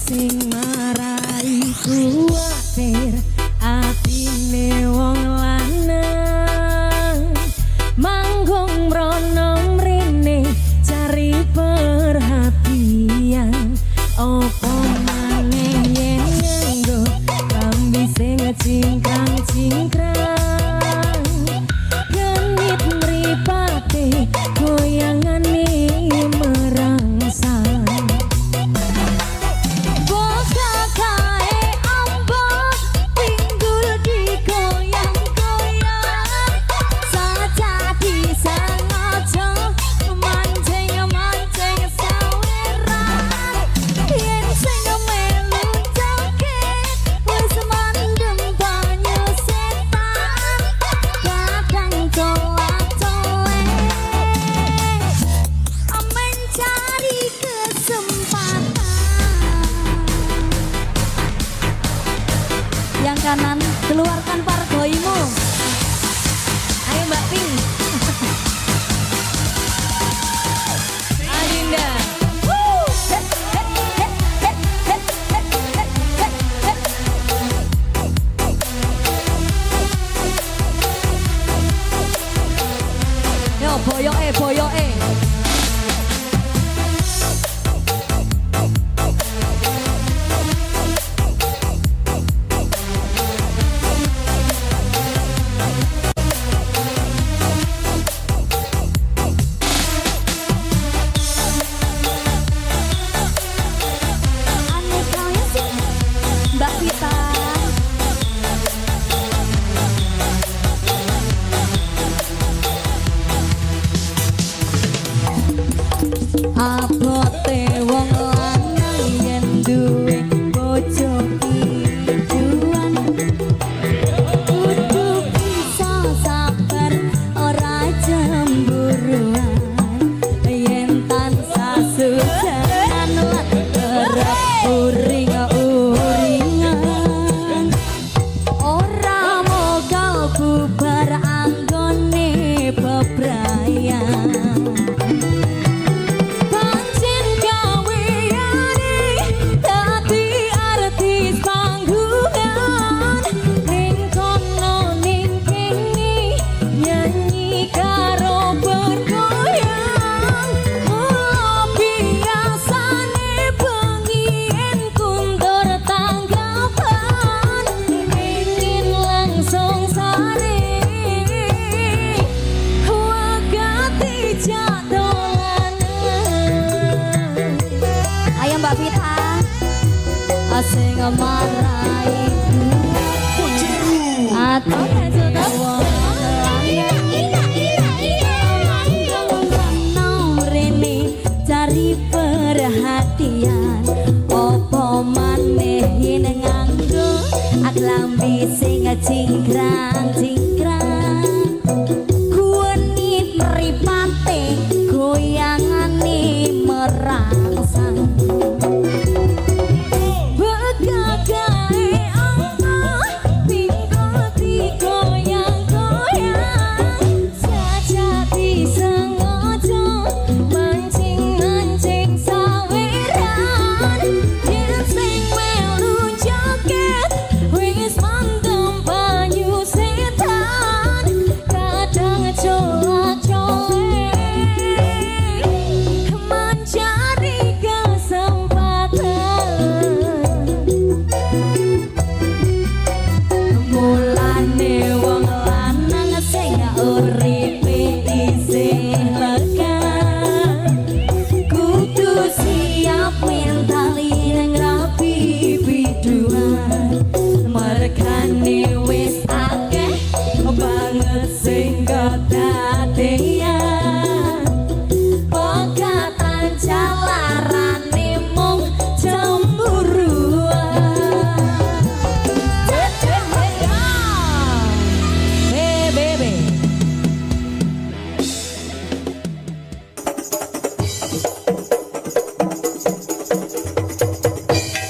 sing marai kuwatir atine wong lanang manggung mrono mrene cari perhatian opo maneh yen nganggo kambi sing cingkrang-cingkrang genit mripate goyangane merangsang kanan, keluarkan pargoimu. Ayo Mbak Pink. Adinda. Yo boyoke boyoke. Abote wong lanang yen duwe bojo kijuan kudu bisa sabar ora cemburuan yen tansah sujanan lan kerep uring-uringan ora mogal bubar anggone bebrayan. Mbak Vita sing marai atau sudah wong rene cari perhatian opo maneh yen nganggo aklambi sing cingkrang-cingkrang kuwenit mripate goyangane merangsang.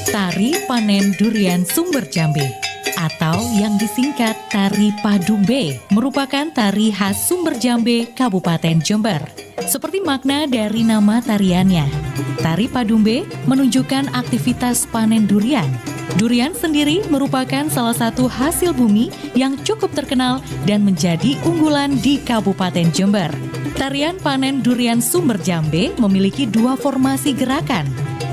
Tari Panen Durian Sumber Jambe atau yang disingkat Tari Padumbe merupakan tari khas Sumber Jambe, Kabupaten Jember. Seperti makna dari nama tariannya, Tari Padumbe menunjukkan aktivitas panen durian. Durian sendiri merupakan salah satu hasil bumi yang cukup terkenal dan menjadi unggulan di Kabupaten Jember. Tarian panen durian Sumber Jambe memiliki dua formasi gerakan,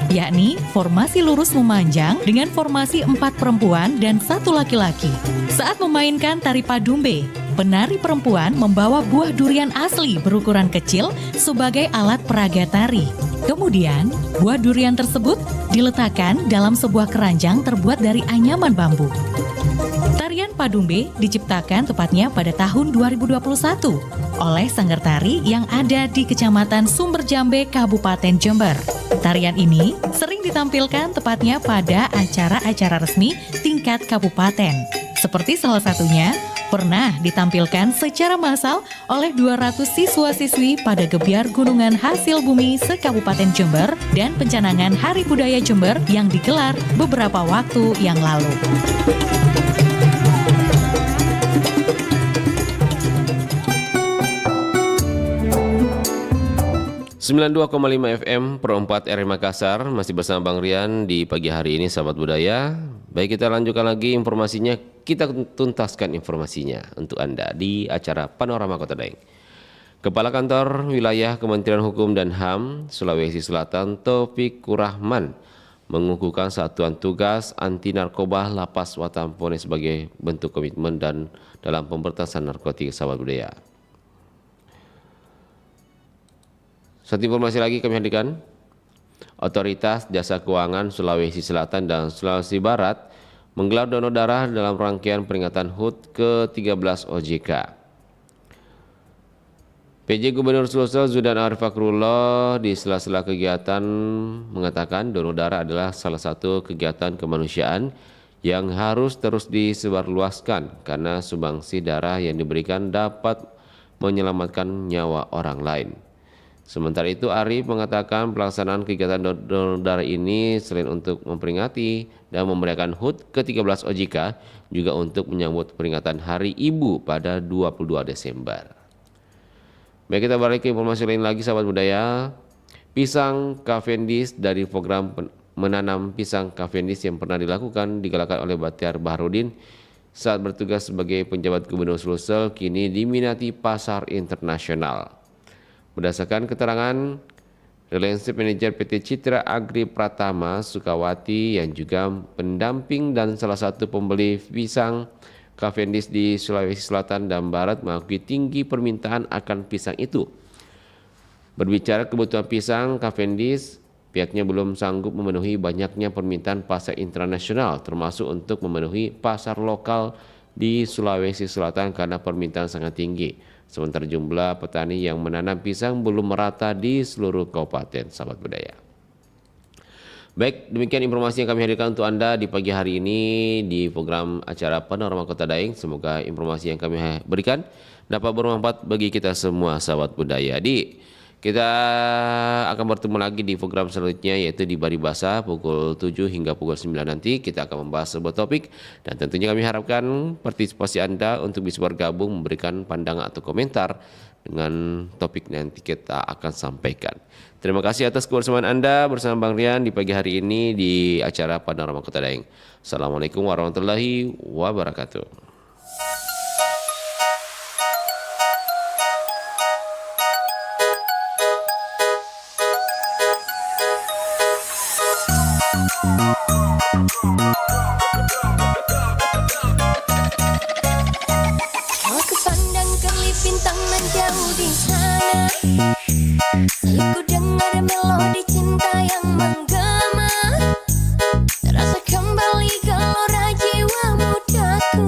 yakni formasi lurus memanjang dengan formasi 4 perempuan dan 1 laki-laki. Saat memainkan tari Padumbe, penari perempuan membawa buah durian asli berukuran kecil sebagai alat peraga tari. Kemudian, buah durian tersebut diletakkan dalam sebuah keranjang terbuat dari anyaman bambu. Tarian Padumbe diciptakan tepatnya pada tahun 2021 oleh sanggar tari yang ada di Kecamatan Sumber Jambe, Kabupaten Jember. Tarian ini sering ditampilkan tepatnya pada acara-acara resmi tingkat kabupaten. Seperti salah satunya, pernah ditampilkan secara massal oleh 200 siswa-siswi pada Gebyar Gunungan Hasil Bumi se-Kabupaten Jember dan pencanangan Hari Budaya Jember yang digelar beberapa waktu yang lalu. 92,5 FM Pro 4 RRI Makassar, masih bersama Bang Rian di pagi hari ini, sahabat budaya. Baik, kita lanjutkan lagi informasinya, kita tuntaskan informasinya untuk Anda di acara Panorama Kota Daeng. Kepala Kantor Wilayah Kementerian Hukum dan HAM Sulawesi Selatan Taufik Kurahman mengukuhkan satuan tugas anti narkoba Lapas Watampone sebagai bentuk komitmen dan dalam pemberantasan narkotika, sahabat budaya. Satu informasi lagi kami hadirkan, Otoritas Jasa Keuangan Sulawesi Selatan dan Sulawesi Barat menggelar donor darah dalam rangkaian peringatan HUT ke-13 OJK. PJ Gubernur Sulsel Zudan Arif Fakrullah di sela-sela kegiatan mengatakan donor darah adalah salah satu kegiatan kemanusiaan yang harus terus disebarluaskan karena sumbangsi darah yang diberikan dapat menyelamatkan nyawa orang lain. Sementara itu, Arif mengatakan pelaksanaan kegiatan donor darah ini selain untuk memperingati dan memeriahkan HUT ke-13 OJK, juga untuk menyambut peringatan Hari Ibu pada 22 Desember. Baik, kita balik ke informasi lain lagi, sahabat budaya. Pisang Cavendish dari program menanam pisang Cavendish yang pernah digalakkan oleh Batiar Baharudin saat bertugas sebagai penjabat Gubernur Sulsel kini diminati pasar internasional. Berdasarkan keterangan Relationship Manager PT Citra Agri Pratama Sukawati yang juga pendamping dan salah satu pembeli pisang Cavendish di Sulawesi Selatan dan Barat, mengakui tinggi permintaan akan pisang itu. Berbicara kebutuhan pisang Cavendish, pihaknya belum sanggup memenuhi banyaknya permintaan pasar internasional, termasuk untuk memenuhi pasar lokal di Sulawesi Selatan karena permintaan sangat tinggi. Sementara jumlah petani yang menanam pisang belum merata di seluruh kabupaten, sahabat budaya. Baik, demikian informasi yang kami hadirkan untuk Anda di pagi hari ini di program acara Panorama Kota Daeng. Semoga informasi yang kami berikan dapat bermanfaat bagi kita semua, sahabat budaya. Kita akan bertemu lagi di program selanjutnya, yaitu di Baribasa pukul 7 hingga pukul 9 nanti. Kita akan membahas sebuah topik dan tentunya kami harapkan partisipasi Anda untuk bisa bergabung, memberikan pandangan atau komentar dengan topik nanti kita akan sampaikan. Terima kasih atas kebersamaan Anda bersama Bang Rian di pagi hari ini di acara Panorama Kota Daeng. Assalamualaikum warahmatullahi wabarakatuh. Aku pandang kerlip bintang menjauh di sana. Selalu dengar melodi cinta yang menggema. Terasa kembali gelora jiwa mudaku,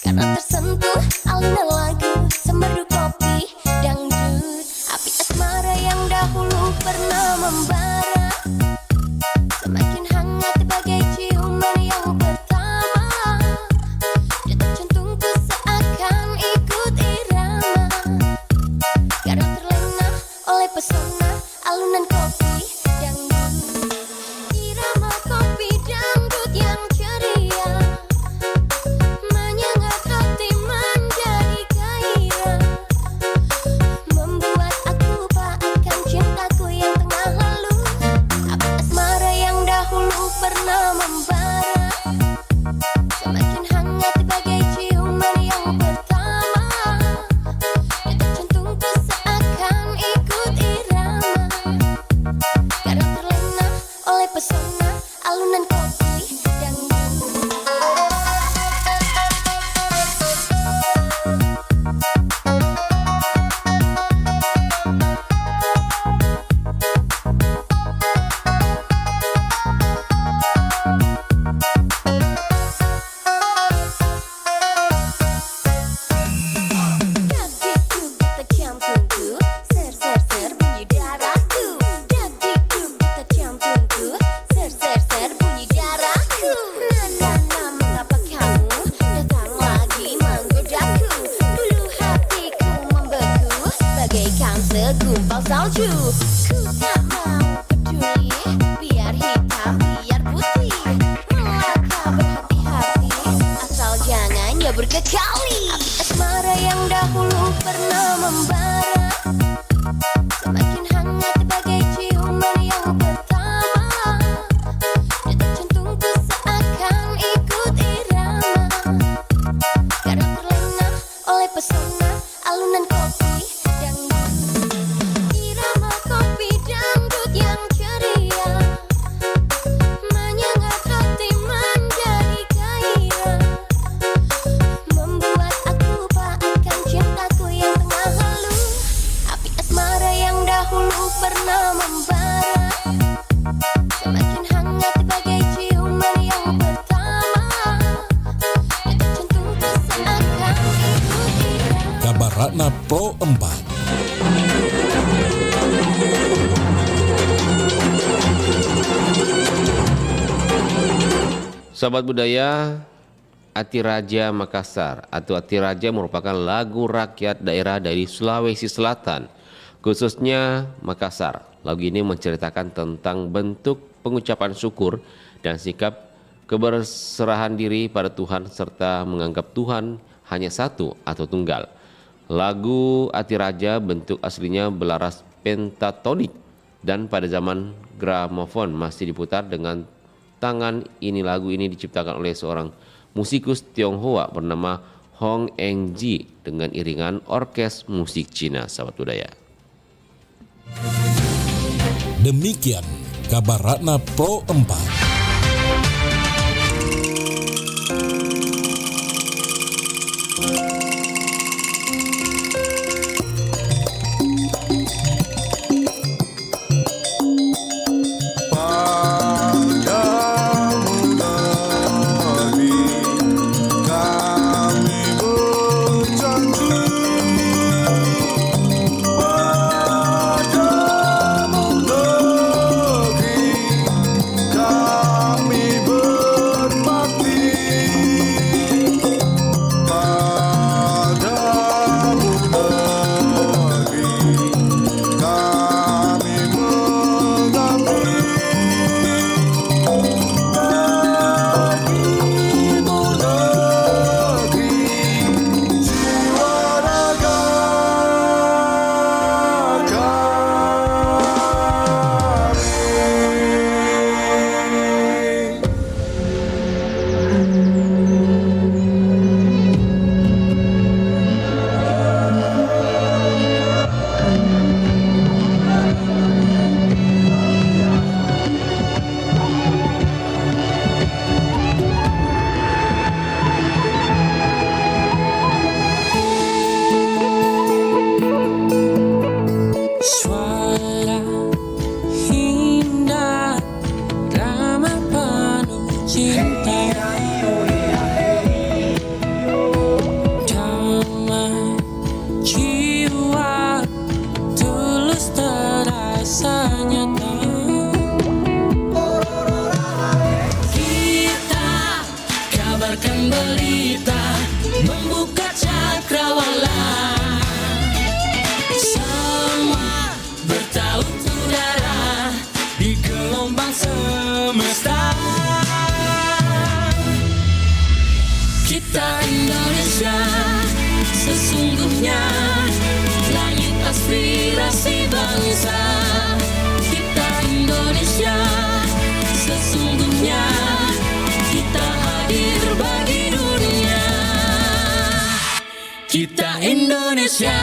karena tersentuh alunan lagu semerdu kopi dangdut. Api asmara yang dahulu pernah membara semakin oleh pesona alunan kopi dangdut. Segumpal salju, ku tak mau peduli, biar hitam, biar putih, melangkah berhati-hati, asal jangan nyabur ke kali. Api asmara yang dahulu pernah membara, semakin hangat bagai ciuman yang pertama. Detak jantungku seakan ikut irama, karena terlena oleh pesona alunan kopi dangdut. Irama kopi dangdut yang ceria menyengat hati menjadi gairah, membuat aku lupakan cintaku yang tengah lalu. Api asmara yang dahulu pernah membara, semakin hangat bagai ciuman yang pertama. Detak jantungku seakan ikut irama. Kabar Ratna Pro 4. Sahabat budaya, Atiraja Makassar atau Atiraja merupakan lagu rakyat daerah dari Sulawesi Selatan, khususnya Makassar. Lagu ini menceritakan tentang bentuk pengucapan syukur dan sikap keberserahan diri pada Tuhan serta menganggap Tuhan hanya satu atau tunggal. Lagu Atiraja bentuk aslinya belaras pentatonik dan pada zaman gramofon masih diputar dengan tangan. Ini lagu ini diciptakan oleh seorang musikus Tionghoa bernama Hong Engji dengan iringan orkes musik Cina, sahabat budaya. Demikian Kabar Ratna Pro 4. Kita Indonesia sesungguhnya langit aspirasi bangsa. Kita Indonesia sesungguhnya kita hadir bagi dunia. Kita Indonesia.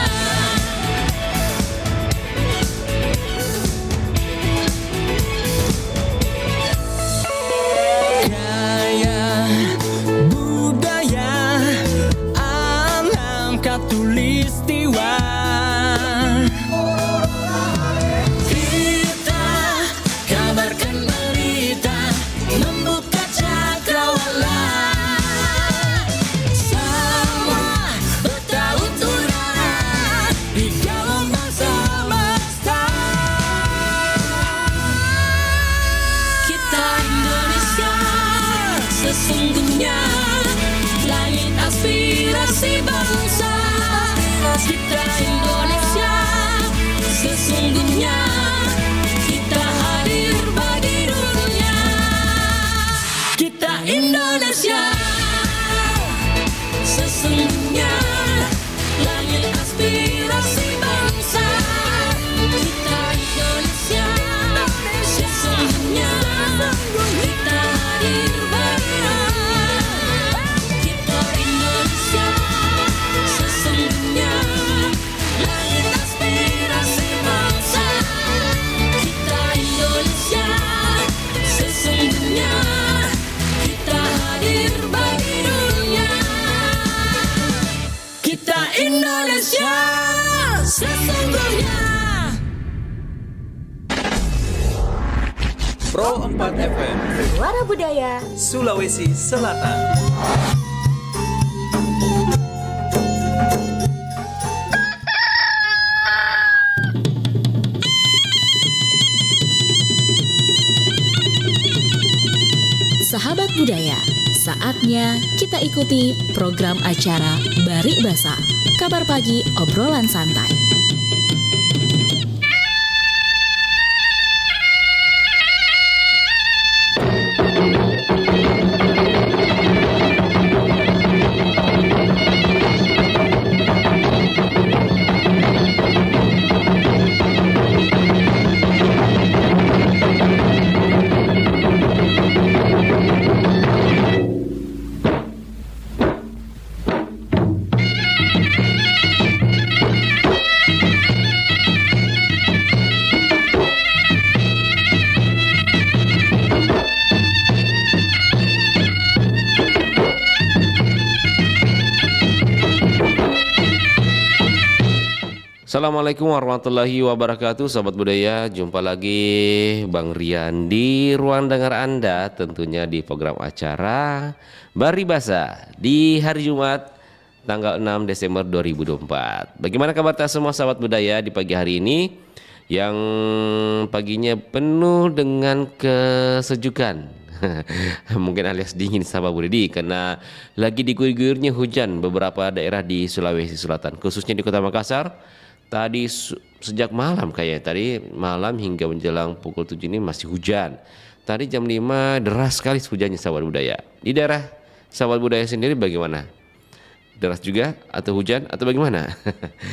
aspirasi bangsa. Kita Indonesia, sesungguhnya kita hadir bagi dunia. Kita Indonesia, sesungguhnya langit aspirasi bangsa. Kita Indonesia, sesungguhnya kita hadir bagi dunia. Kita Indonesia, sesungguhnya langit aspirasi bangsa. Kita Indonesia, sesungguhnya kita hadir bagi dunia. Kita Indonesia, sesungguhnya. Pro 4 FM Suara Budaya Sulawesi Selatan. Sahabat budaya, saatnya kita ikuti program acara Barik Basa, kabar pagi obrolan santai. Assalamualaikum warahmatullahi wabarakatuh. Sahabat budaya, jumpa lagi Bang Rian di ruang dengar Anda, tentunya di program acara Bari Basa di hari Jumat tanggal 6 Desember 2024. Bagaimana kabar semua sahabat budaya di pagi hari ini yang paginya penuh dengan kesejukan. Mungkin alias dingin sahabat budaya, karena lagi diguyur-guyurnya hujan beberapa daerah di Sulawesi Selatan, khususnya di Kota Makassar. Tadi sejak malam kayaknya, tadi malam hingga menjelang pukul 7 ini masih hujan. Tadi jam 5 deras sekali hujannya sahabat budaya. Di daerah sahabat budaya sendiri bagaimana? Deras juga atau hujan atau bagaimana?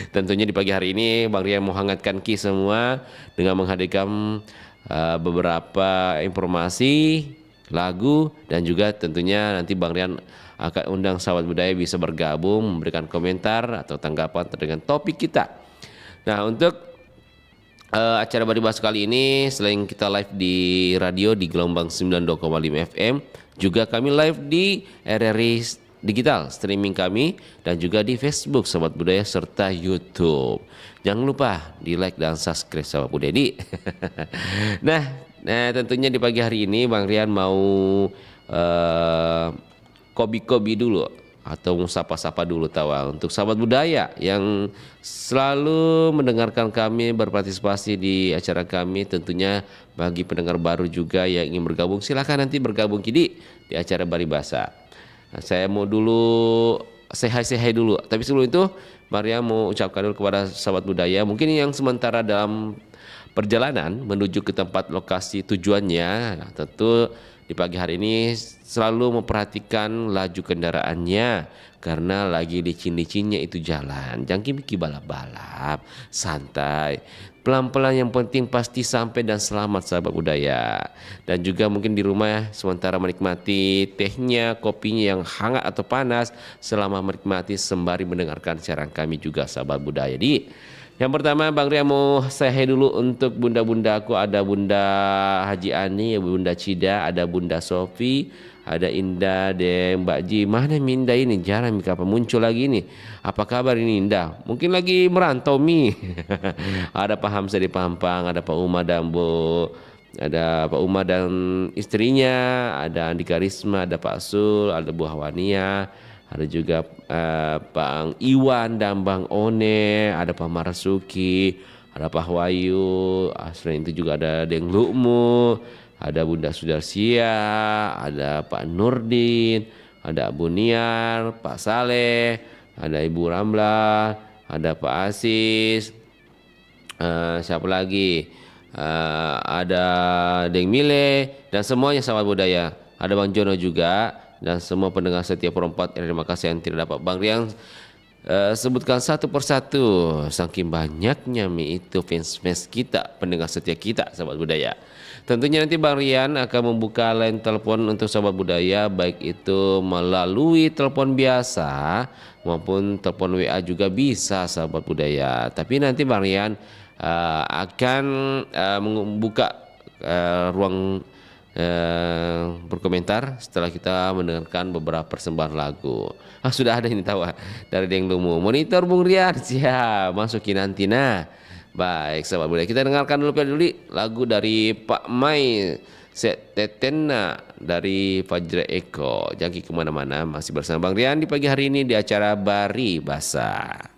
Tentunya di pagi hari ini Bang Rian mau hangatkan semua dengan menghadirkan beberapa informasi, lagu, dan juga tentunya nanti Bang Rian akan undang sahabat budaya bisa bergabung memberikan komentar atau tanggapan dengan topik kita. Nah, untuk acara Bari Basa kali ini selain kita live di radio di gelombang 92,5 FM, juga kami live di RRI Digital streaming kami dan juga di Facebook Sahabat Budaya serta YouTube. Jangan lupa di like dan subscribe Sahabat Budaya. Nah, tentunya di pagi hari ini Bang Rian mau kobi-kobi dulu atau sapa-sapa dulu tawa untuk sahabat budaya yang selalu mendengarkan kami, berpartisipasi di acara kami. Tentunya bagi pendengar baru juga yang ingin bergabung, silakan nanti bergabung di acara Bari Basa. Nah, saya mau dulu say hi dulu, tapi sebelum itu Maria mau ucapkan dulu kepada sahabat budaya mungkin yang sementara dalam perjalanan menuju ke tempat lokasi tujuannya. Nah, tentu di pagi hari ini selalu memperhatikan laju kendaraannya karena lagi licin-licinnya itu jalan. Jangan kiki balap-balap, santai, pelan-pelan, yang penting pasti sampai dan selamat sahabat budaya. Dan juga mungkin di rumah sementara menikmati tehnya, kopinya yang hangat atau panas selama menikmati sembari mendengarkan siaran kami juga sahabat budaya. Yang pertama Bang Ria mau say dulu untuk bunda-bunda aku. Ada Bunda Haji Ani, Bunda Cida, ada Bunda Sofi, ada Indah dan Mbak Ji. Mana Minda ini? Jarang kapan muncul lagi nih. Apa kabar ini Indah? Mungkin lagi merantau Mi. Ada Pak Hamzah di Pampang, ada Pak Uma dan ada Pak Uma dan istrinya, ada Andika Risma, ada Pak Sul, ada Bu Hawania. Ada juga Bang Iwan dan Bang One, ada Pak Marasuki, ada Pak Wahyu, selain itu juga ada Deng Lukmu, ada Bunda Sudarsia, ada Pak Nurdin, ada Abu Niar, Pak Saleh, ada Ibu Ramla, ada Pak Asis, siapa lagi? Ada Deng Mile dan semuanya sahabat budaya. Ada Bang Jono juga dan semua pendengar setia Pro 4 terima kasih yang tidak dapat Bang Riang sebutkan satu persatu. Saking banyaknya itu fans kita, pendengar setia kita sahabat budaya. Tentunya nanti Bang Rian akan membuka line telepon untuk sahabat budaya, baik itu melalui telepon biasa maupun telepon WA juga bisa sahabat budaya. Tapi nanti Bang Rian akan membuka ruang berkomentar setelah kita mendengarkan beberapa persembahan lagu. Sudah ada ini tahu dari Deng Lumu. Monitor Bung Rian siap masukin nanti. Nah, baik sahabat budaya, kita dengarkan dulu lagu dari Pak Mai Setetena dari Fajra Eko. Jangan kemana-mana, masih bersama Bang Rian di pagi hari ini di acara Bari Basa.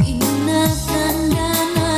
Inna tandana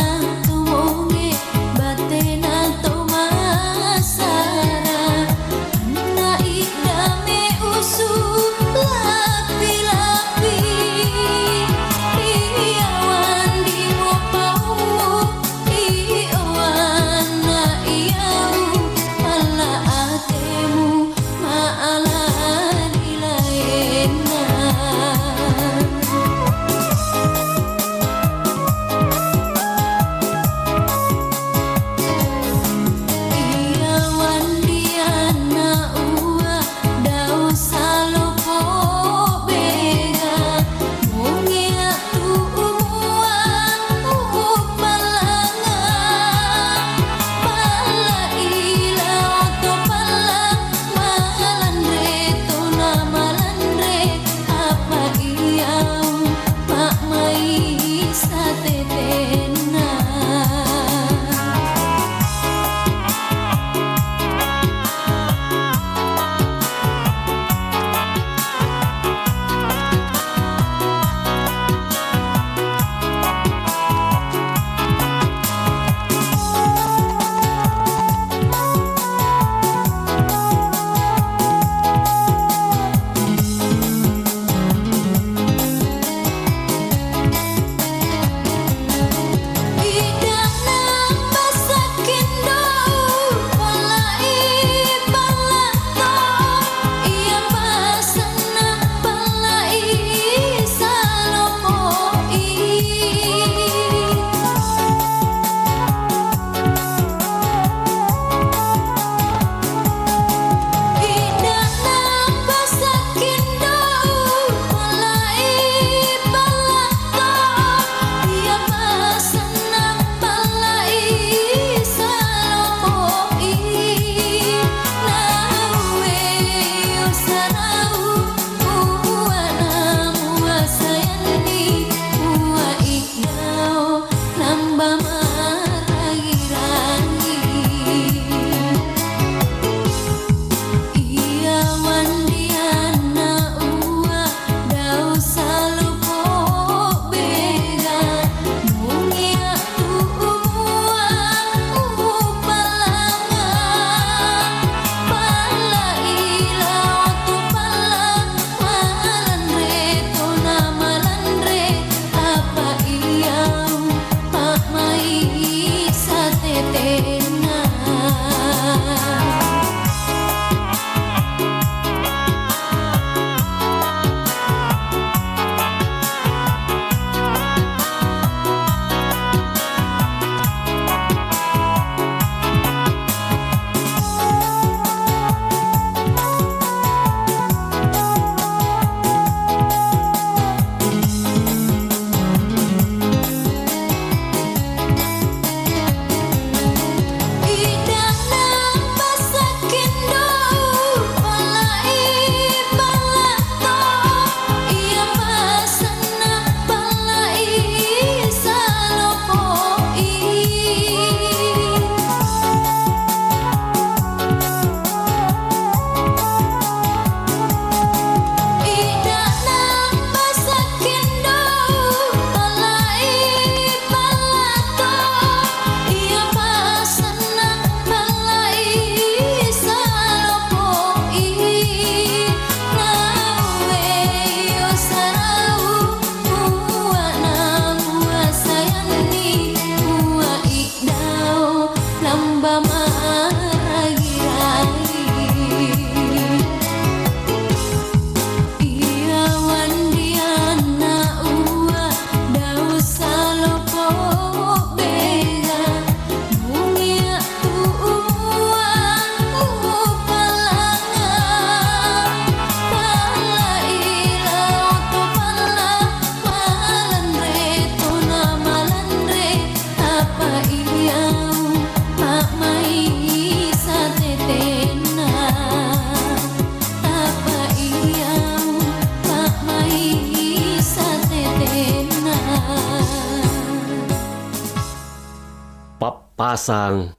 pasang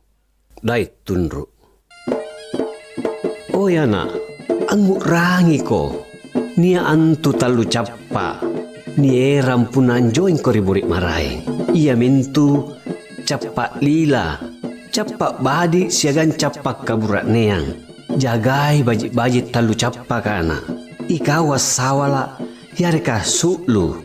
dai tunru. Oh ya na, anggu rangi ko. Nia antu talu cappa. Ni eram punan join ko riburik marai. Ia mintu cappa lila. Cappa badi siagan cappa kaburat neang. Jagai bajit-bajit talu cappa kana. Ikaw asawala yareka sulu.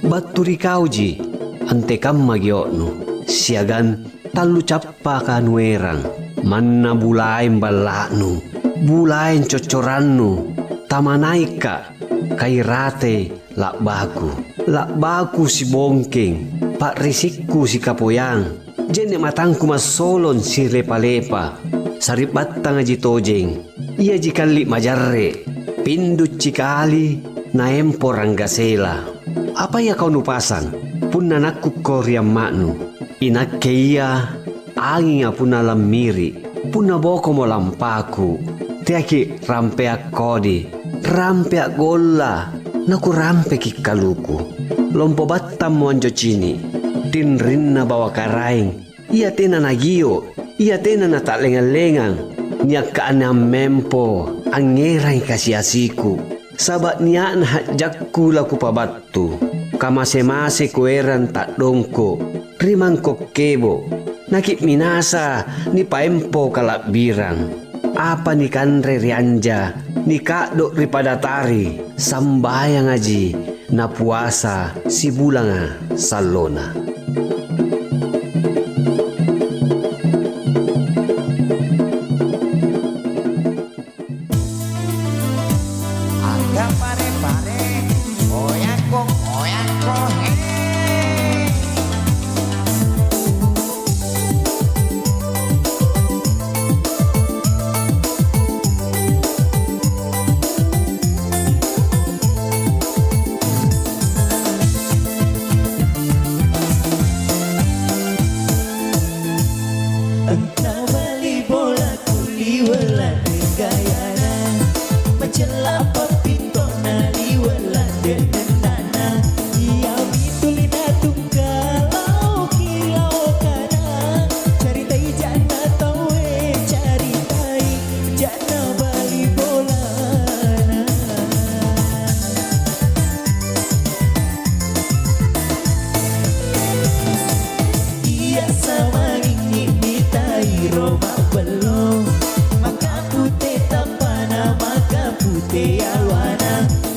Baturi kauji ante kam magioknu. Siagan talu cappa kanuerang. Manna bulain balaknu. Bulain cocorannu. Tamanaika kairate lak baku si bongking. Pak risikku si kapoyang. Jene matangku masolon si lepa-lepa. Sarip batang aji tojeng. Ia jikali majarre. Pindut cikali na empor anggasela. Apa ya kau nupasang? Pun nanakku koryam maknu. Inakke ia angin apun alam miri. Pun naboko mo lampaku. Tiaki rampeak kodi. Rampeak golla. Naku rampeki kaluku. Lompo batam mo anjo cini. Tinrinna bawa karaing. Ia tena nagio. Ia tena na tak lengang-lengang. Niak kaanam mempo. Angerai kasiasiku. Sabat niak na jakku laku pabatu. Kamase-mase kueran tak dongko. Rimang kokebo. Nakip minasa ni paempo kalak birang. Apa ni kanre rianja. Ni kakdok ripadatari. Sambayang aji. Na puasa si bulanga salona.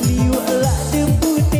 Liwala dem putih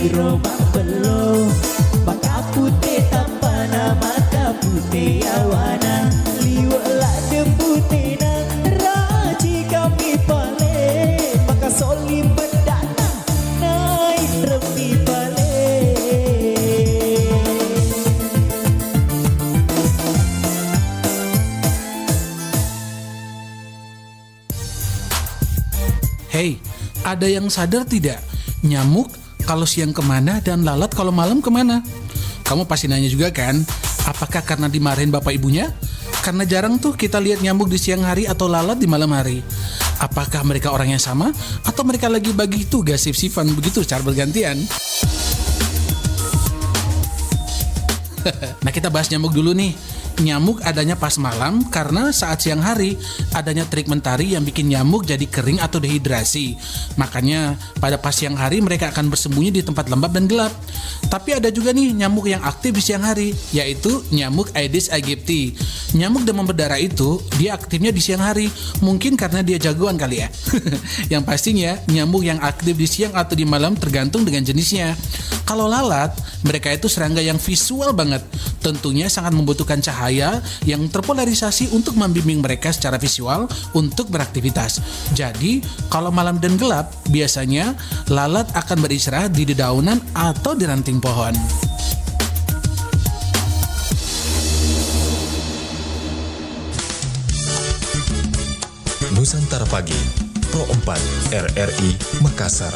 biro belo maka putih tanpa nama putih awana liwat lah deputi nang raji kami pale maka soli bedana naik remi pale. Hei, ada yang sadar tidak? Nyamuk kalau siang kemana dan lalat kalau malam kemana? Kamu pasti nanya juga kan? Apakah karena dimarahin bapak ibunya? Karena jarang tuh kita lihat nyamuk di siang hari atau lalat di malam hari. Apakah mereka orang yang sama? Atau mereka lagi bagi tugas sif-sifan begitu secara bergantian? Nah, kita bahas nyamuk dulu nih. Nyamuk adanya pas malam karena saat siang hari adanya terik mentari yang bikin nyamuk jadi kering atau dehidrasi. Makanya pada pas siang hari mereka akan bersembunyi di tempat lembab dan gelap. Tapi ada juga nih nyamuk yang aktif di siang hari, yaitu nyamuk Aedes aegypti. Nyamuk demam berdarah itu dia aktifnya di siang hari, mungkin karena dia jagoan kali ya. Yang pastinya nyamuk yang aktif di siang atau di malam tergantung dengan jenisnya. Kalau lalat, mereka itu serangga yang visual banget. Tentunya sangat membutuhkan cahaya yang terpolarisasi untuk membimbing mereka secara visual untuk beraktivitas. Jadi, kalau malam dan gelap, biasanya lalat akan beristirahat di dedaunan atau di ranting pohon. Nusantara Pagi, Pro 4 RRI Makassar.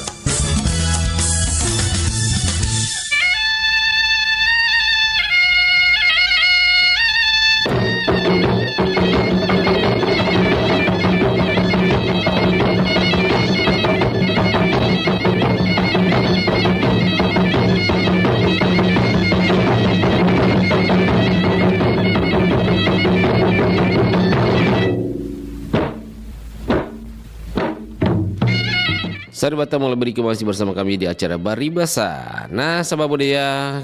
Sahabat mulai berikut masih bersama kami di acara Baribasa. Nah, sahabat budaya,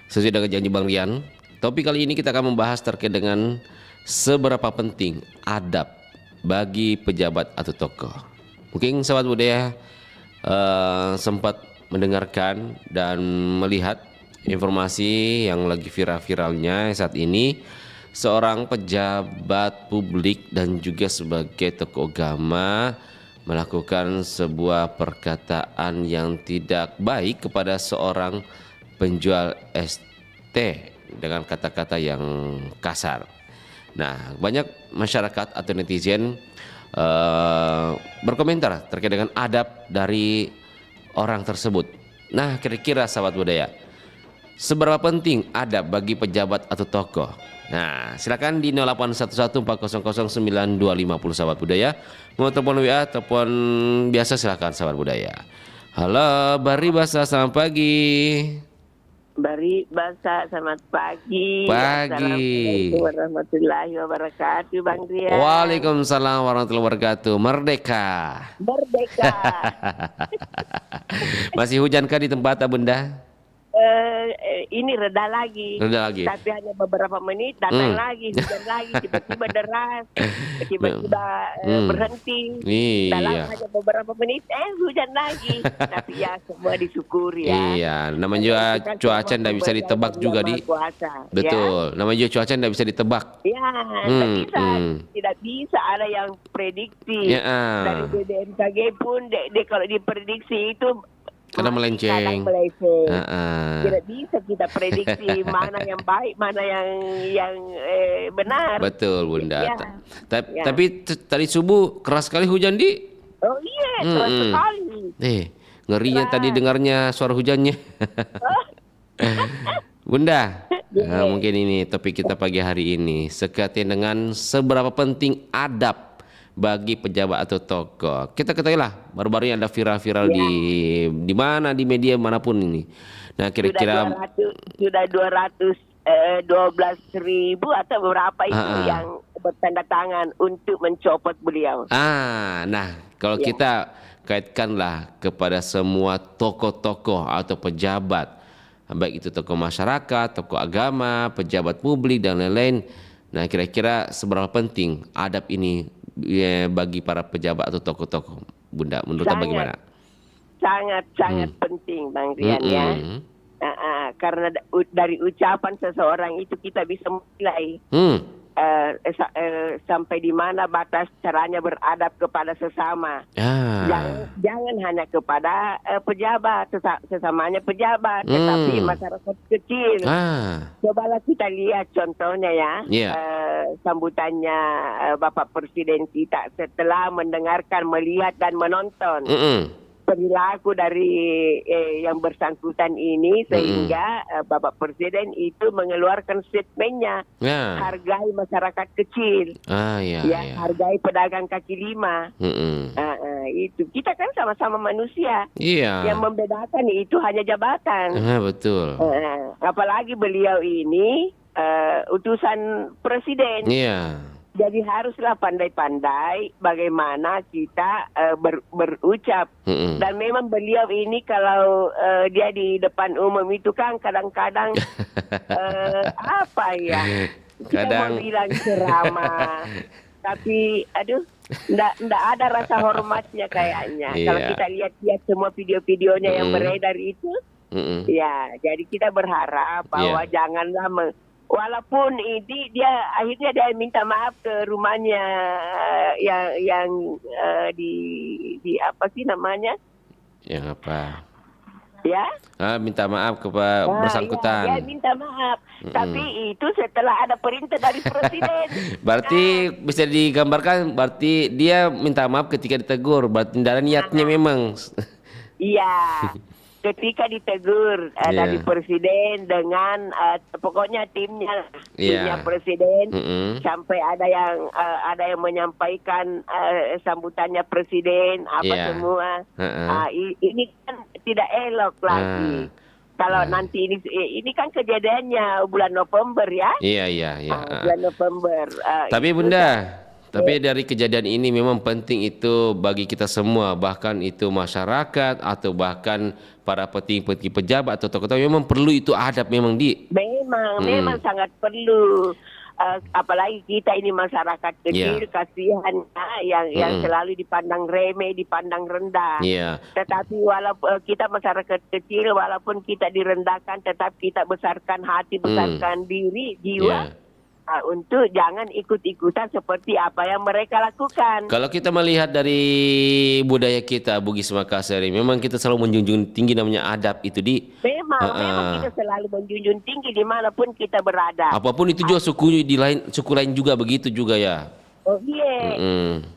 sesuai dengan janji Bang Rian, topik kali ini kita akan membahas terkait dengan seberapa penting adab bagi pejabat atau tokoh. Mungkin sahabat budaya sempat mendengarkan dan melihat informasi yang lagi viral-viralnya saat ini, seorang pejabat publik dan juga sebagai tokoh agama melakukan sebuah perkataan yang tidak baik kepada seorang penjual ST dengan kata-kata yang kasar. Nah, banyak masyarakat atau netizen berkomentar terkait dengan adab dari orang tersebut. Nah, kira-kira sahabat budaya, seberapa penting adab bagi pejabat atau tokoh? Nah, silakan di 0811400925 sahabat budaya. Mau telepon WA, telepon biasa silakan sahabat budaya. Halo, Baribasa, selamat pagi. Baribasa, selamat pagi. Pagi. Assalamualaikum warahmatullahi wabarakatuh, Bang Rian. Waalaikumsalam warahmatullahi wabarakatuh. Merdeka. Merdeka. Masih hujankah di tempat Bunda? Ini reda lagi. Tapi hanya beberapa menit datang lagi, hujan lagi, tiba-tiba deras, tiba-tiba berhenti. Dalam hanya beberapa menit, hujan lagi. Tapi ya semua disyukuri ya. Iya, namanya juga cuaca tidak bisa ditebak juga di. Betul, ya? Namanya juga cuaca tidak bisa ditebak. Ya, tidak bisa ada yang prediksi. Dari BMKG pun, kalau diprediksi itu karena melenceng. Tidak bisa kita prediksi mana yang baik, mana yang benar. Betul, Bunda. Ya. Tapi tadi subuh keras sekali hujan di. Oh iya, keras sekali. Ngerinya tadi dengarnya suara hujannya. Bunda, mungkin ini topik kita pagi hari ini sekaitan dengan seberapa penting adab bagi pejabat atau tokoh. Kita ketahui lah, baru-baru ini ada viral-viral di mana, di media manapun ini. Nah, kira-kira sudah 212.000 atau berapa itu yang bertanda tangan untuk mencopot beliau. Nah, kalau kita kaitkanlah kepada semua tokoh-tokoh atau pejabat, baik itu tokoh masyarakat, tokoh agama, pejabat publik dan lain-lain. Nah, kira-kira seberapa penting adab ini bagi para pejabat atau tokoh-tokoh, Bunda? Menurut Anda bagaimana? sangat penting Bang Rian ya. Karena dari ucapan seseorang itu kita bisa menilai sampai di mana batas caranya beradab kepada sesama. Jangan hanya kepada pejabat, sesamanya pejabat, tetapi masyarakat kecil. Cobalah kita lihat contohnya ya, sambutannya Bapak Presiden kita setelah mendengarkan, melihat dan menonton perilaku dari yang bersangkutan ini, sehingga Bapak Presiden itu mengeluarkan statementnya, hargai masyarakat kecil, hargai pedagang kaki lima. Itu kita kan sama-sama manusia. Yang membedakan itu hanya jabatan. Betul. Apalagi beliau ini utusan presiden. Jadi haruslah pandai-pandai bagaimana kita berucap. Dan memang beliau ini kalau dia di depan umum itu kan kadang-kadang apa ya? Kita mau bilang ceramah. Tapi aduh, ndak ada rasa hormatnya kayaknya. Kalau kita lihat semua video-videonya yang beredar itu, ya jadi kita berharap bahwa janganlah walaupun ini dia akhirnya dia minta maaf ke rumahnya yang di apa sih namanya? Yang apa? Ya? Minta maaf kepada bersangkutan. Dia minta maaf. Tapi itu setelah ada perintah dari presiden. Berarti bisa digambarkan, berarti dia minta maaf ketika ditegur. Berarti ada niatnya memang. Iya. Ketika ditegur dari presiden dengan pokoknya timnya presiden, sampai ada yang menyampaikan sambutannya presiden semua. Ini kan tidak elok lagi. Kalau nanti ini kan kejadiannya bulan November ya. Bulan November. Tapi Bunda, tapi dari kejadian ini memang penting itu bagi kita semua, bahkan itu masyarakat atau bahkan para petinggi pejabat atau tokoh-tokoh, memang perlu itu adab memang memang sangat perlu. Apalagi kita ini masyarakat kecil, kasihan yang selalu dipandang remeh, dipandang rendah. Tetapi walaupun kita masyarakat kecil, walaupun kita direndahkan, tetap kita besarkan hati, besarkan diri, jiwa. Untuk jangan ikut-ikutan seperti apa yang mereka lakukan. Kalau kita melihat dari budaya kita Bugis Makassar, memang kita selalu menjunjung tinggi namanya adab itu memang kita selalu menjunjung tinggi dimanapun kita berada. Apapun itu juga suku lain juga begitu juga ya. Oh iya,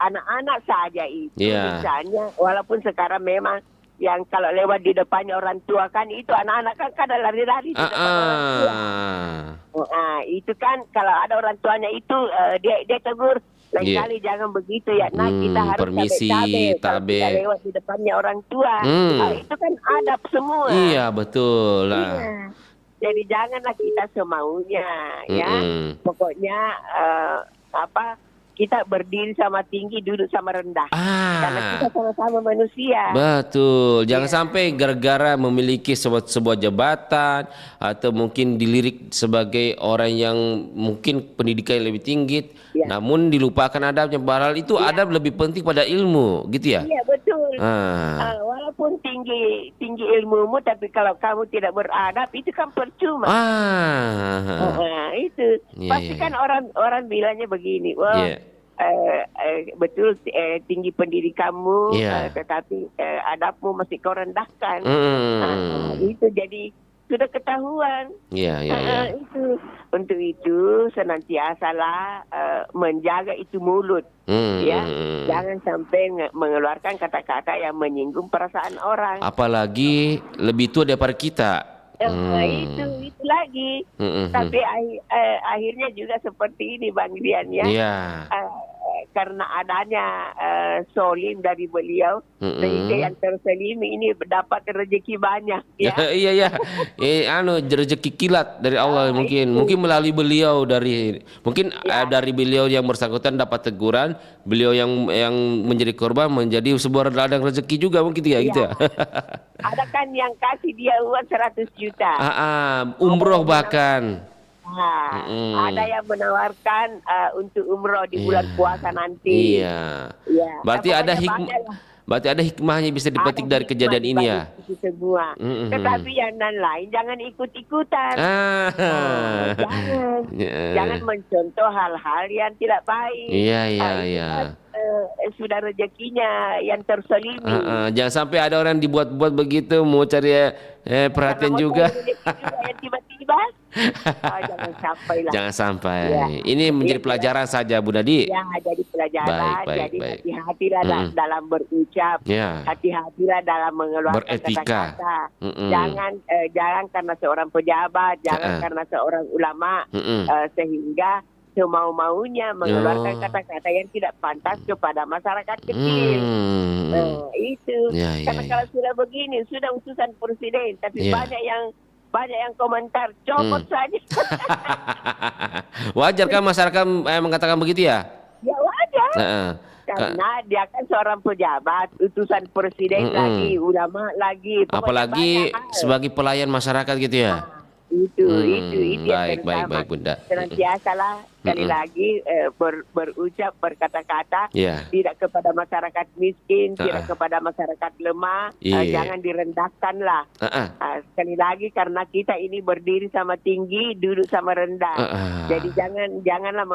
anak-anak saja itu misalnya, walaupun sekarang memang yang kalau lewat di depannya orang tua kan itu anak-anak kan kadang lari-lari di depan orang tua. Itu kan kalau ada orang tuanya itu dia tegur, lain kali jangan begitu ya. Kita harus permisi, tabe. Kita lewat di depannya orang tua. Itu kan adab semua. Iya betul lah. Jadi janganlah kita semaunya ya. Pokoknya kita berdiri sama tinggi, duduk sama rendah. Karena kita sama-sama manusia. Betul. Jangan sampai gara-gara memiliki sebuah jabatan atau mungkin dilirik sebagai orang yang mungkin pendidikan lebih tinggi, namun dilupakan adabnya. Padahal itu adab lebih penting pada ilmu, gitu ya? Iya betul. Walaupun tinggi ilmumu, tapi kalau kamu tidak beradab itu kan percuma. Itu pasti kan orang bilangnya begini. Betul tinggi pendidikanmu, tetapi adabmu masih kau rendahkan. Itu jadi sudah ketahuan. Itu untuk itu senantiasalah menjaga itu mulut, jangan sampai mengeluarkan kata-kata yang menyinggung perasaan orang. Apalagi lebih tua daripada kita. Itu lagi. Tapi akhirnya juga seperti ini Bang Dian ya. Karena adanya solim dari beliau, sehingga yang terselimi ini dapat rezeki banyak ya. Rezeki kilat dari Allah. Mungkin melalui beliau, dari beliau yang bersangkutan dapat teguran, beliau yang menjadi korban menjadi sebuah ladang rezeki juga mungkin ya gitu ya. Ada kan yang kasih dia uang 100 juta. Umroh bahkan. Ada yang menawarkan untuk umroh di bulan puasa nanti. Berarti ada Berarti ada hikmahnya bisa dipetik Ada dari kejadian hikmah ini di ya. balik itu semua. Tetapi yang lain jangan ikut-ikutan. Jangan. Jangan mencontoh hal-hal yang tidak baik. Iya, iya, Itu iya. kan, sudah rezekinya yang terselimi. Jangan sampai ada orang dibuat-buat begitu mau cari perhatian Karena juga. mau cari rezeki yang tiba-tiba. Jangan sampai lah. Jangan sampai. Ya. Ini menjadi pelajaran saja Bu Nadi. Ya, jadi pelajaran. Baik, Jadi baik. hati-hatilah dalam berucap. Ya. Hati-hatilah dalam mengeluarkan Beretika. kata-kata. Jangan karena seorang pejabat, jangan karena seorang ulama, sehingga semau-maunya mengeluarkan kata-kata yang tidak pantas kepada masyarakat kecil. Itu. Karena kalau sudah begini, sudah utusan presiden, tapi banyak yang komentar, copot saja. Wajar kan masyarakat mengatakan begitu ya? Ya wajar. Karena dia kan seorang pejabat, utusan presiden lagi, ulama lagi. Apalagi sebagai pelayan masyarakat gitu ya? Itu baik Bunda. Senantiasalah sekali lagi berucap, berkata-kata, tidak kepada masyarakat miskin, tidak kepada masyarakat lemah, jangan direndahkan lah. Sekali lagi karena kita ini berdiri sama tinggi, duduk sama rendah. Jadi janganlah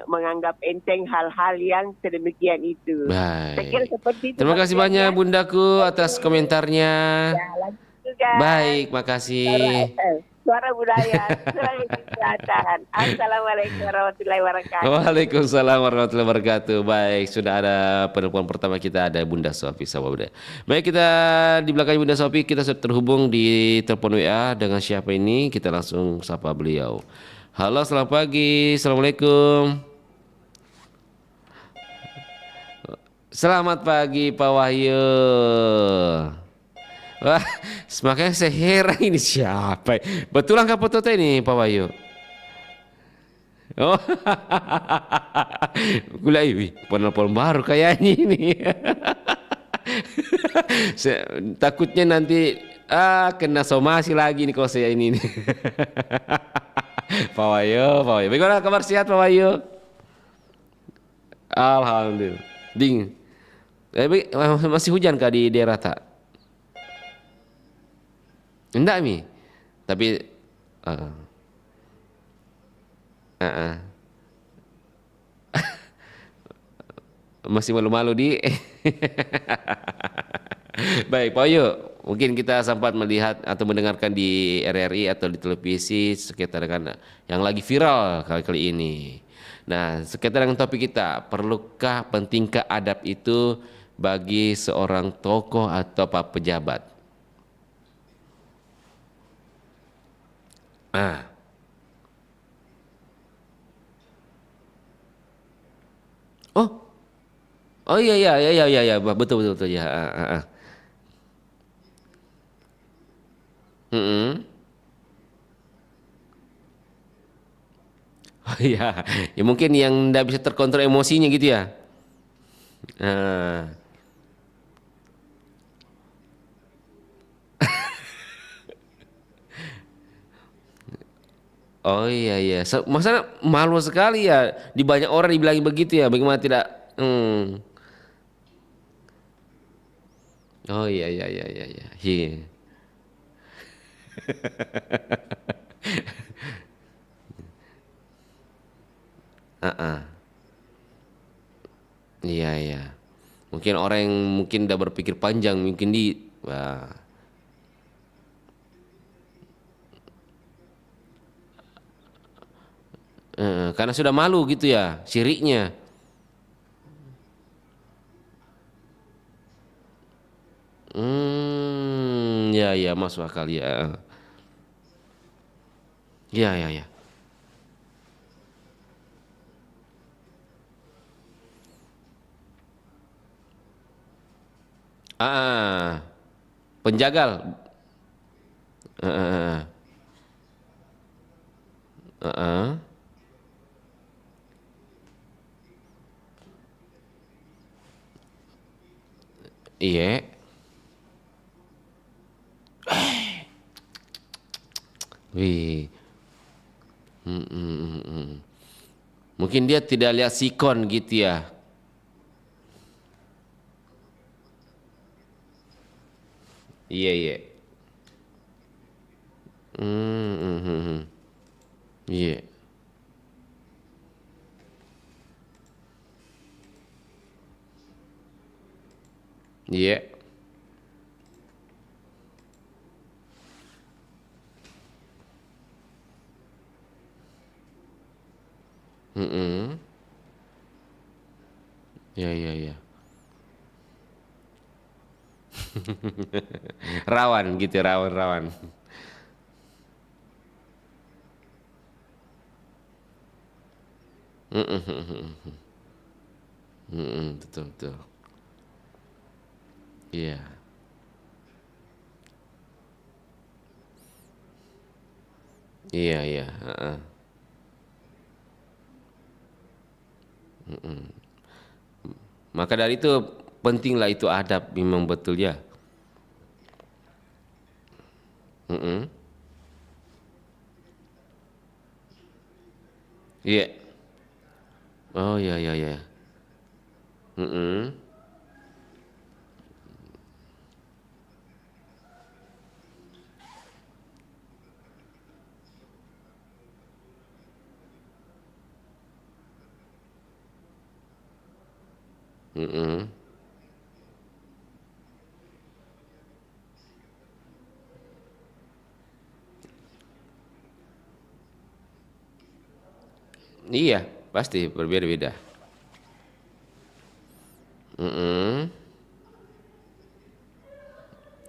menganggap enteng hal-hal yang sedemikian itu. Saya kira seperti itu. Terima kasih banyak Bundaku atas komentarnya. Ya, lanjut juga. Baik, makasih. Suara Budaya, Sulawesi Selatan. Assalamualaikum warahmatullahi wabarakatuh. Waalaikumsalam warahmatullahi wabarakatuh. Baik, sudah ada penelpon pertama kita, ada Bunda Sofi Sawabda. Baik, kita di belakang Bunda Sofi, kita sudah terhubung di telepon WA dengan siapa ini? Kita langsung sapa beliau. Halo, selamat pagi. Assalamualaikum. Selamat pagi Pak Wahyu. Wah, semakin saya heran ini siapa? Betulan kah foto ini Pak Wahyu? Oh, gula ini penelpon baru kayaknya ini. Takutnya nanti kena somasi lagi nih kalau saya ini. Pak Wahyu. Bagaimana kabar, sehat Pak Wahyu? Alhamdulillah. Dingin. Masih hujan kah di daerah tak? Enggak Mi, tapi masih malu-malu di. Baik Pak Wahyu, mungkin kita sempat melihat atau mendengarkan di RRI atau di televisi sekitar dengan yang lagi viral kali ini. Nah, sekitar dengan topik kita, perlukah pentingkah adab itu bagi seorang tokoh atau pak pejabat? Oh iya, betul ya. Oh iya, ya mungkin yang tidak bisa terkontrol emosinya gitu ya. Oh iya, masa malu sekali ya, di banyak orang dibilang begitu ya, bagaimana tidak? Oh iya. Iya. Mungkin orang yang mungkin udah berpikir panjang, mungkin karena sudah malu gitu ya, syiriknya. Ya, masuk akal ya. Ya. Penjagal. Iya. Wih. Mungkin dia tidak lihat sikon gitu ya. Iya, iya. Iya. Iya. Ya, ya, ya. Rawan gitu, rawan. Betul, betul. Iya. Iya, iya. Heeh. Maka dari itu pentinglah itu adab, memang betul ya. Iya. Oh, ya, ya, ya. Iya, pasti berbeda-beda.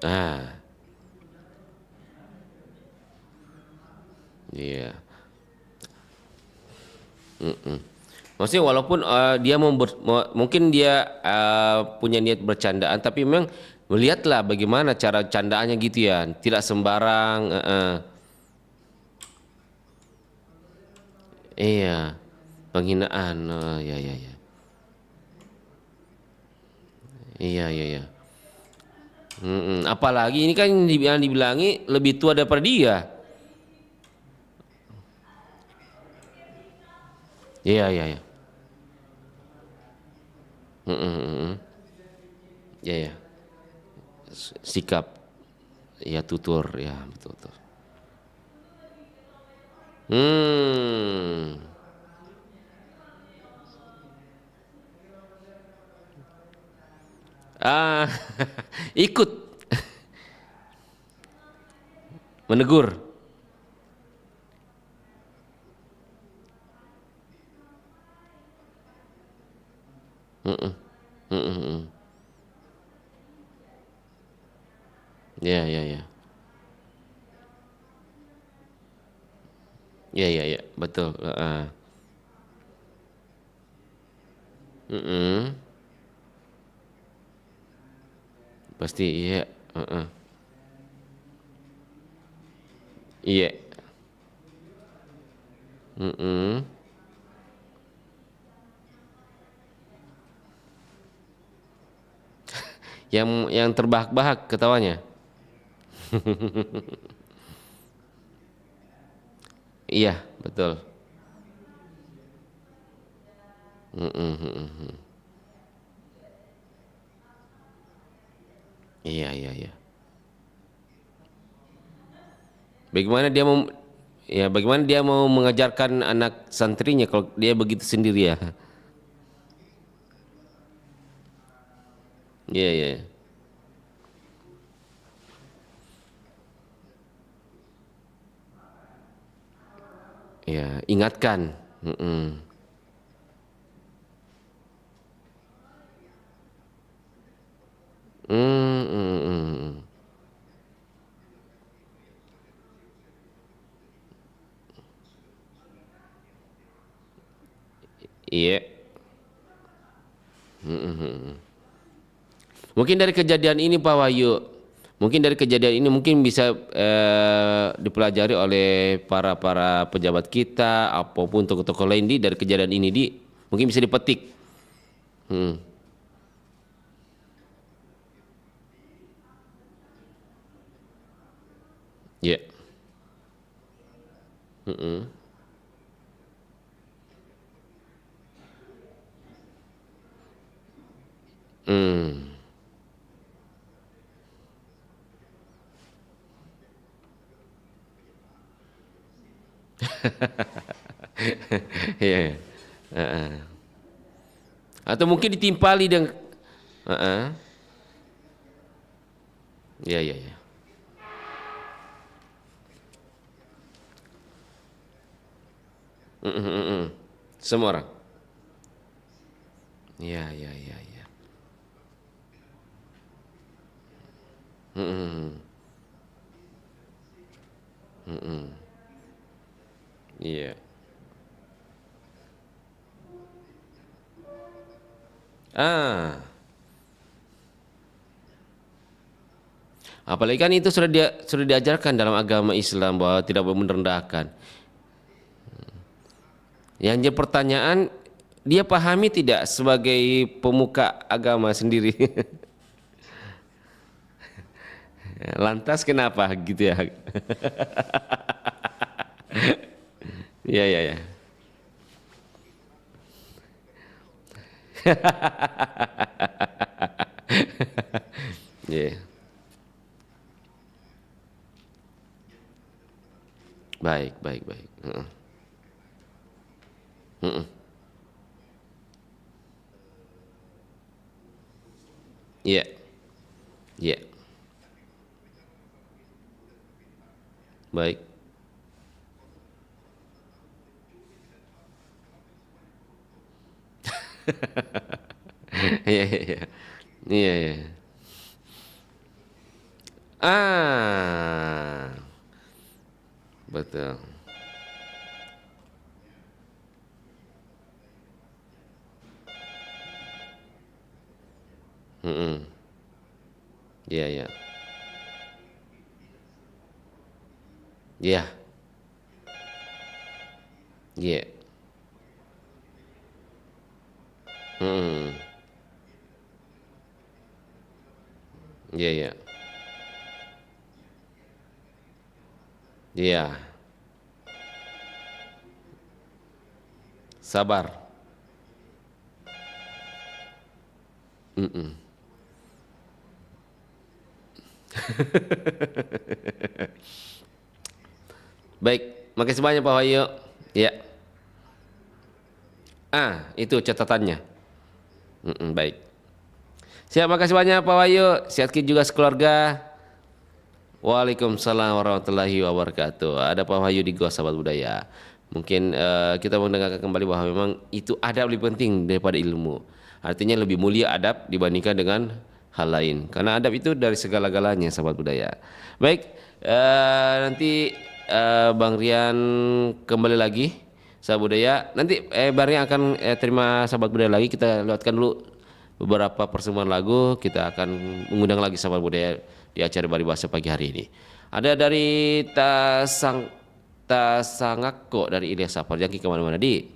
Ah, iya. Maksudnya walaupun dia mungkin dia punya niat bercandaan, tapi memang melihatlah bagaimana cara candaannya gitu ya, tidak sembarang. Iya, penghinaan. Ya, ya, ya. Iya, iya, iya. Apalagi ini kan yang dibilangi lebih tua daripada dia. Iya, iya, iya. Ya, ya. Sikap, ya tutur, ya betul, betul. Ah, ikut menegur. Ya, ya, ya. Ya, ya, ya, betul. Pasti iya. Iya. Yang terbahak-bahak ketawanya. Iya, betul. Iya, iya, iya. Bagaimana dia mau mengajarkan anak santrinya kalau dia begitu sendiri ya? Iya, iya. Ya, ingatkan. Iya. Mungkin dari kejadian ini Pak Wahyu, mungkin bisa dipelajari oleh para pejabat kita, apapun tokoh-tokoh lain dari kejadian ini mungkin bisa dipetik. Ya. Ya. Atau mungkin ditimpali dengan ya. Semua orang. Ya. Iya. Apalagi kan itu sudah diajarkan dalam agama Islam bahwa tidak boleh merendahkan. Yang jadi pertanyaan, dia pahami tidak sebagai pemuka agama sendiri? Lantas kenapa gitu ya? Ya. Yeah. Baik. Iya. Baik. Iya. Betul. Iya. Iya. Iya. Sabar. Baik, makasih banyak Pak Wahyu. Ya. Itu catatannya. Baik. Siap, makasih banyak Pak Wahyu. Sehat juga sekeluarga. Waalaikumsalam warahmatullahi wabarakatuh. Ada Pak Wahyu di Gua Sahabat Budaya. Mungkin kita mendengarkan kembali bahwa memang itu adab lebih penting daripada ilmu. Artinya lebih mulia adab dibandingkan dengan hal lain. Karena adab itu dari segala-galanya Sahabat Budaya. Baik, nanti Bang Rian kembali lagi Sahabat Budaya. Nanti Bang Rian akan terima Sahabat Budaya lagi. Kita lewatkan dulu beberapa persembahan lagu. Kita akan mengundang lagi Sahabat Budaya di acara Bari Bahasa pagi hari ini. Ada dari Tasangako dari Ilyas Safar. Jangan kemana-mana di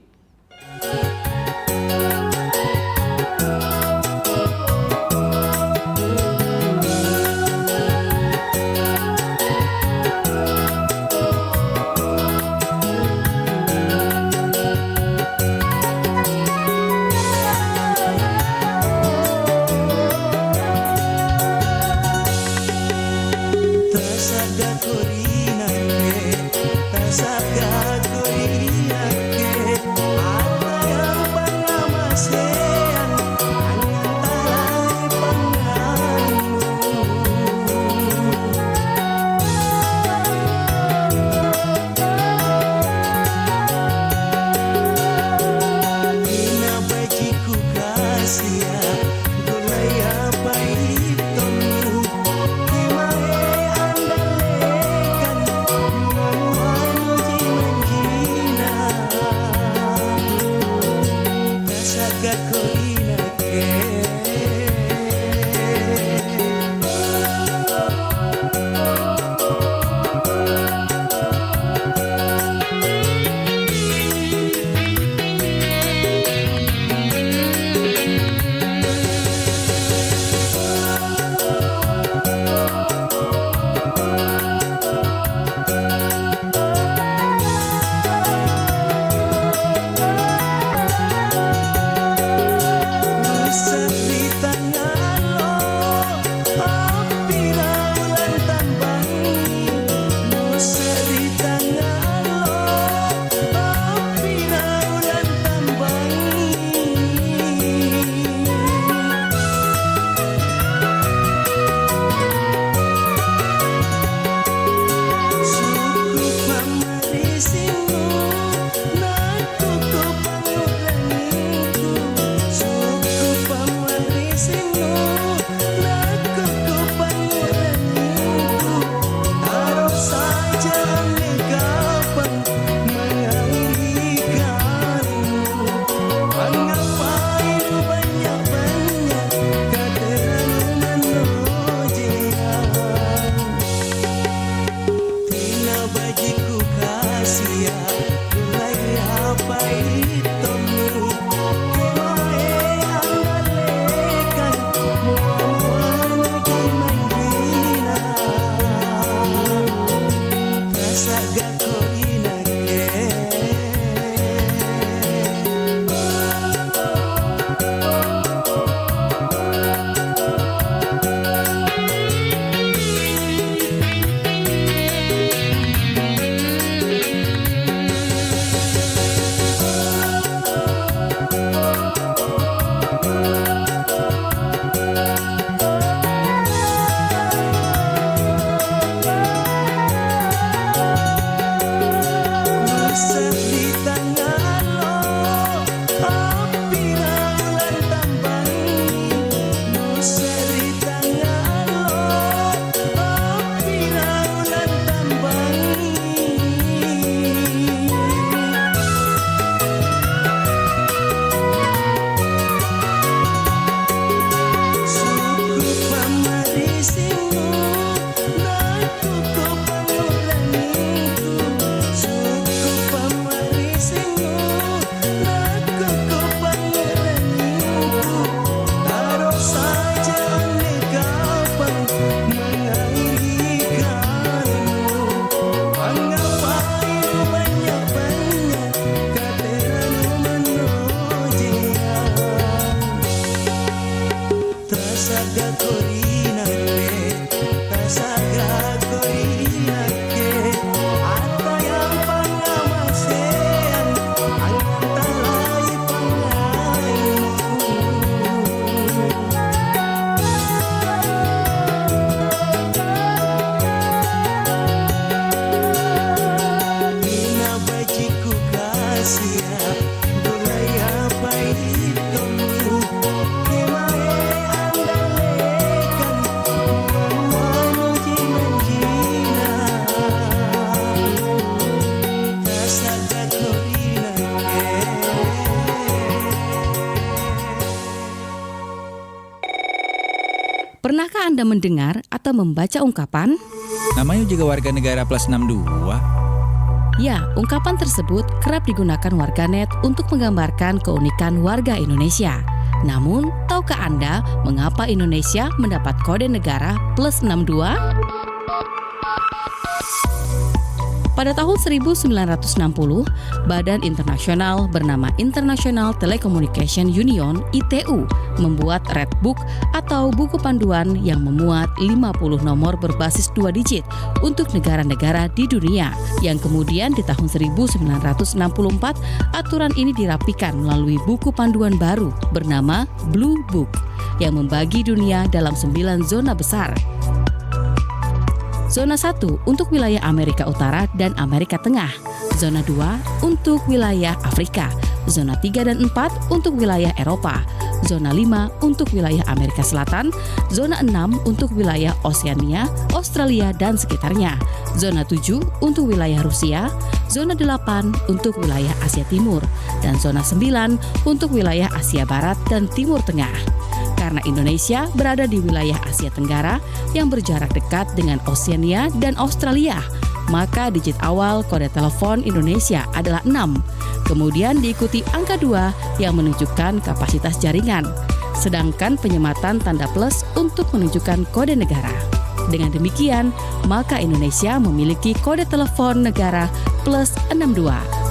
Anda mendengar atau membaca ungkapan? Namanya juga warga negara plus 62. Ya, ungkapan tersebut kerap digunakan warganet untuk menggambarkan keunikan warga Indonesia. Namun, tahukah Anda mengapa Indonesia mendapat kode negara plus 62? Pada tahun 1960, Badan Internasional bernama International Telecommunication Union (ITU) membuat Red Book atau buku panduan yang memuat 50 nomor berbasis 2 digit untuk negara-negara di dunia. Yang kemudian di tahun 1964, aturan ini dirapikan melalui buku panduan baru bernama Blue Book yang membagi dunia dalam 9 zona besar. Zona 1 untuk wilayah Amerika Utara dan Amerika Tengah. Zona 2 untuk wilayah Afrika. Zona 3 dan 4 untuk wilayah Eropa. Zona 5 untuk wilayah Amerika Selatan. Zona 6 untuk wilayah Oseania, Australia dan sekitarnya. Zona 7 untuk wilayah Rusia. Zona 8 untuk wilayah Asia Timur. Dan zona 9 untuk wilayah Asia Barat dan Timur Tengah. Karena Indonesia berada di wilayah Asia Tenggara yang berjarak dekat dengan Oseania dan Australia, maka digit awal kode telepon Indonesia adalah 6. Kemudian diikuti angka 2 yang menunjukkan kapasitas jaringan, sedangkan penyematan tanda plus untuk menunjukkan kode negara. Dengan demikian, maka Indonesia memiliki kode telepon negara plus 62.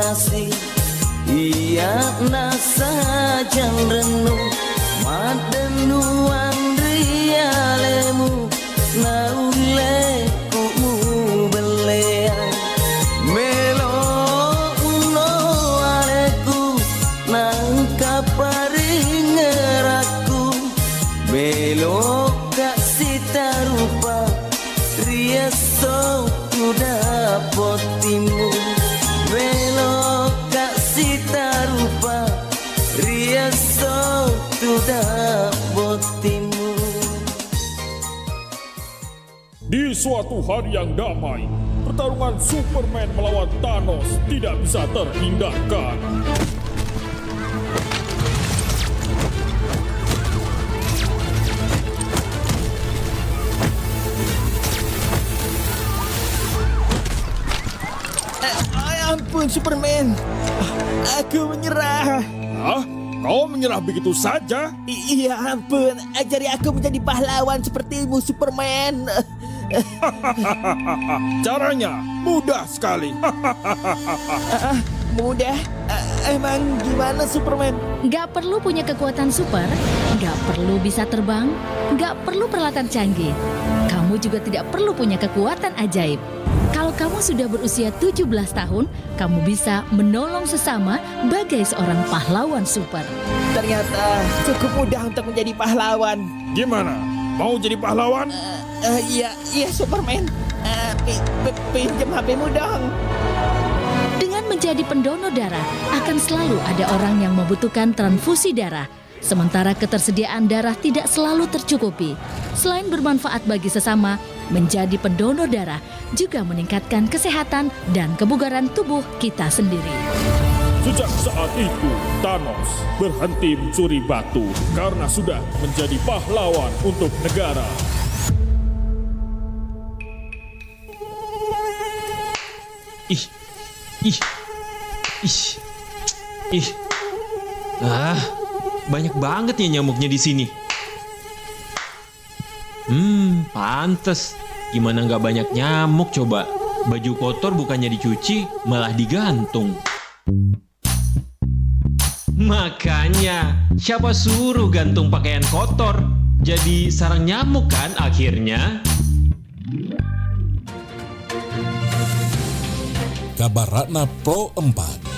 kasih ia nasajan renung madenuan rialemu naule kumu belean melo uno aleku nangka paringeraku melo kasih tarupa rieso kuda potimu melo kasih tarupa rieso kuda potimu. Di suatu hari yang damai, pertarungan Superman melawan Thanos tidak bisa terhindarkan. Ampun Superman, aku menyerah. Hah? Kau menyerah begitu saja? Iya ampun, ajari aku menjadi pahlawan sepertimu Superman. Caranya mudah sekali. Mudah? Emang gimana Superman? Gak perlu punya kekuatan super, gak perlu bisa terbang, gak perlu peralatan canggih. Kamu juga tidak perlu punya kekuatan ajaib. Kalau kamu sudah berusia 17 tahun, kamu bisa menolong sesama bagai seorang pahlawan super. Ternyata cukup mudah untuk menjadi pahlawan. Gimana? Mau jadi pahlawan? Iya Superman. Pinjam HP-mu dong. Dengan menjadi pendonor darah, akan selalu ada orang yang membutuhkan transfusi darah. Sementara ketersediaan darah tidak selalu tercukupi. Selain bermanfaat bagi sesama, menjadi pendonor darah juga meningkatkan kesehatan dan kebugaran tubuh kita sendiri. Sejak saat itu, Thanos berhenti mencuri batu karena sudah menjadi pahlawan untuk negara. Banyak banget ya nyamuknya di sini. Pantes. Gimana nggak banyak nyamuk coba? Baju kotor bukannya dicuci, malah digantung. Makanya, siapa suruh gantung pakaian kotor? Jadi sarang nyamuk kan akhirnya? Kabar Ratna Pro 4.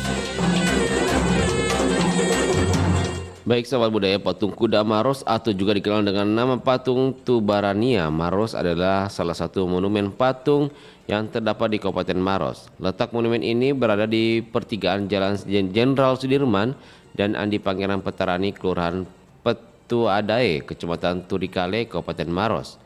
Baik sahabat budaya, patung kuda Maros atau juga dikenal dengan nama patung Tubarania Maros adalah salah satu monumen patung yang terdapat di Kabupaten Maros. Letak monumen ini berada di pertigaan Jalan Jenderal Sudirman dan Andi Pangeran Petarani, Kelurahan Petuadae, Kecamatan Turikale, Kabupaten Maros.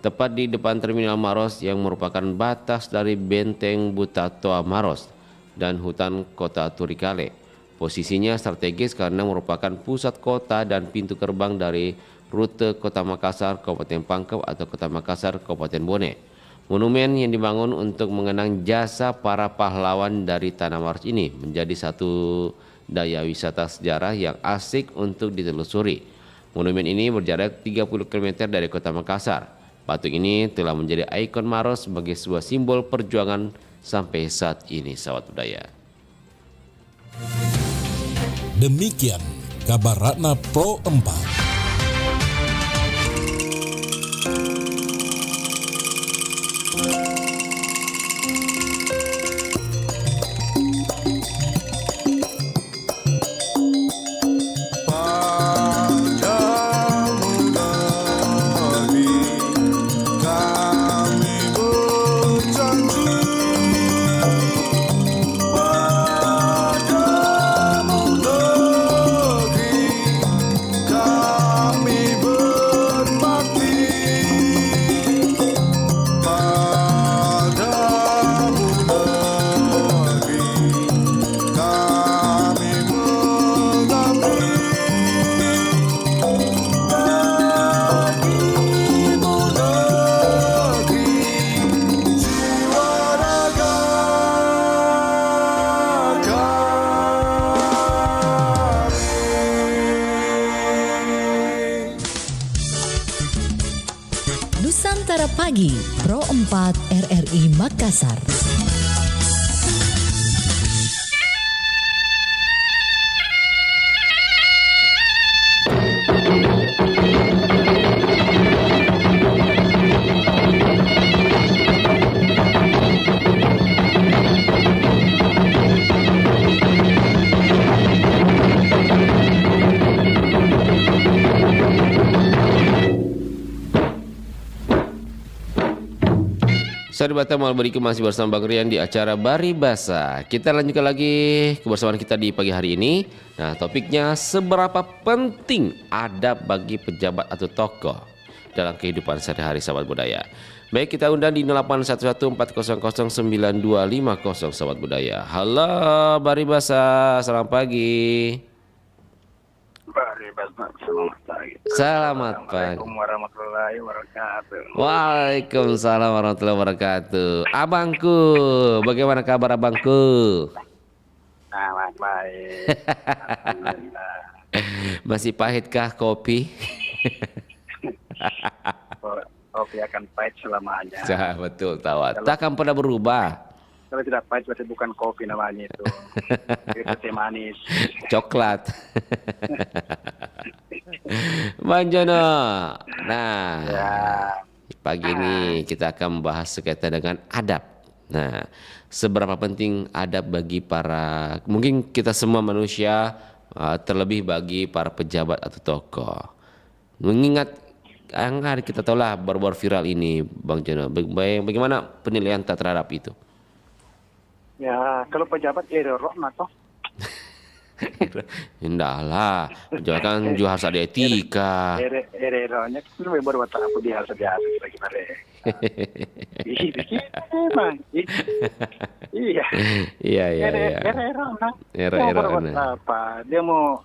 Tepat di depan Terminal Maros yang merupakan batas dari Benteng Butatoa Maros dan hutan kota Turikale. Posisinya strategis karena merupakan pusat kota dan pintu gerbang dari rute Kota Makassar, Kabupaten Pangkep atau Kota Makassar, Kabupaten Bone. Monumen yang dibangun untuk mengenang jasa para pahlawan dari Tanah Maros ini menjadi satu daya wisata sejarah yang asik untuk ditelusuri. Monumen ini berjarak 30 km dari Kota Makassar. Patung ini telah menjadi ikon Maros sebagai sebuah simbol perjuangan sampai saat ini, sahabat budaya. Demikian kabar Ratna Pro 4. Nusantara Pagi, Pro 4 RRI Makassar. Sahabat Batam Malbariku masih bersama Bang Rian di acara Baribasa. Kita lanjutkan lagi kebersamaan kita di pagi hari ini. Nah, topiknya seberapa penting adab bagi pejabat atau tokoh dalam kehidupan sehari-hari sahabat budaya. Baik, kita undang di 0811400925 sahabat budaya. Halo Baribasa, selamat pagi. Selamat pagi. Selamat pagi. Assalamualaikum warahmatullahi wabarakatuh. Waalaikumsalam warahmatullahi wabarakatuh. Abangku, bagaimana kabar abangku? Sangat baik. Masih pahitkah kopi? Kopi akan pahit selamanya. Betul, tawat. Takkan pernah berubah. Kalau tidak pahit berarti bukan kopi namanya itu. Itu teh manis. Coklat. Bang Jono. Nah, pagi ini kita akan membahas sekaitan dengan adab. Nah, seberapa penting adab bagi para, mungkin kita semua manusia, terlebih bagi para pejabat atau tokoh. Mengingat yang hari kita tahu lah baru-baru viral ini, Bang Jono. Bagaimana penilaian terhadap itu? Ya, kalau pejabat roh toh. Indah lah, jangan juga harus ada etika. Rohnya itu baru buat apa biasa bagi mereka. Iya. Apa? Dia mau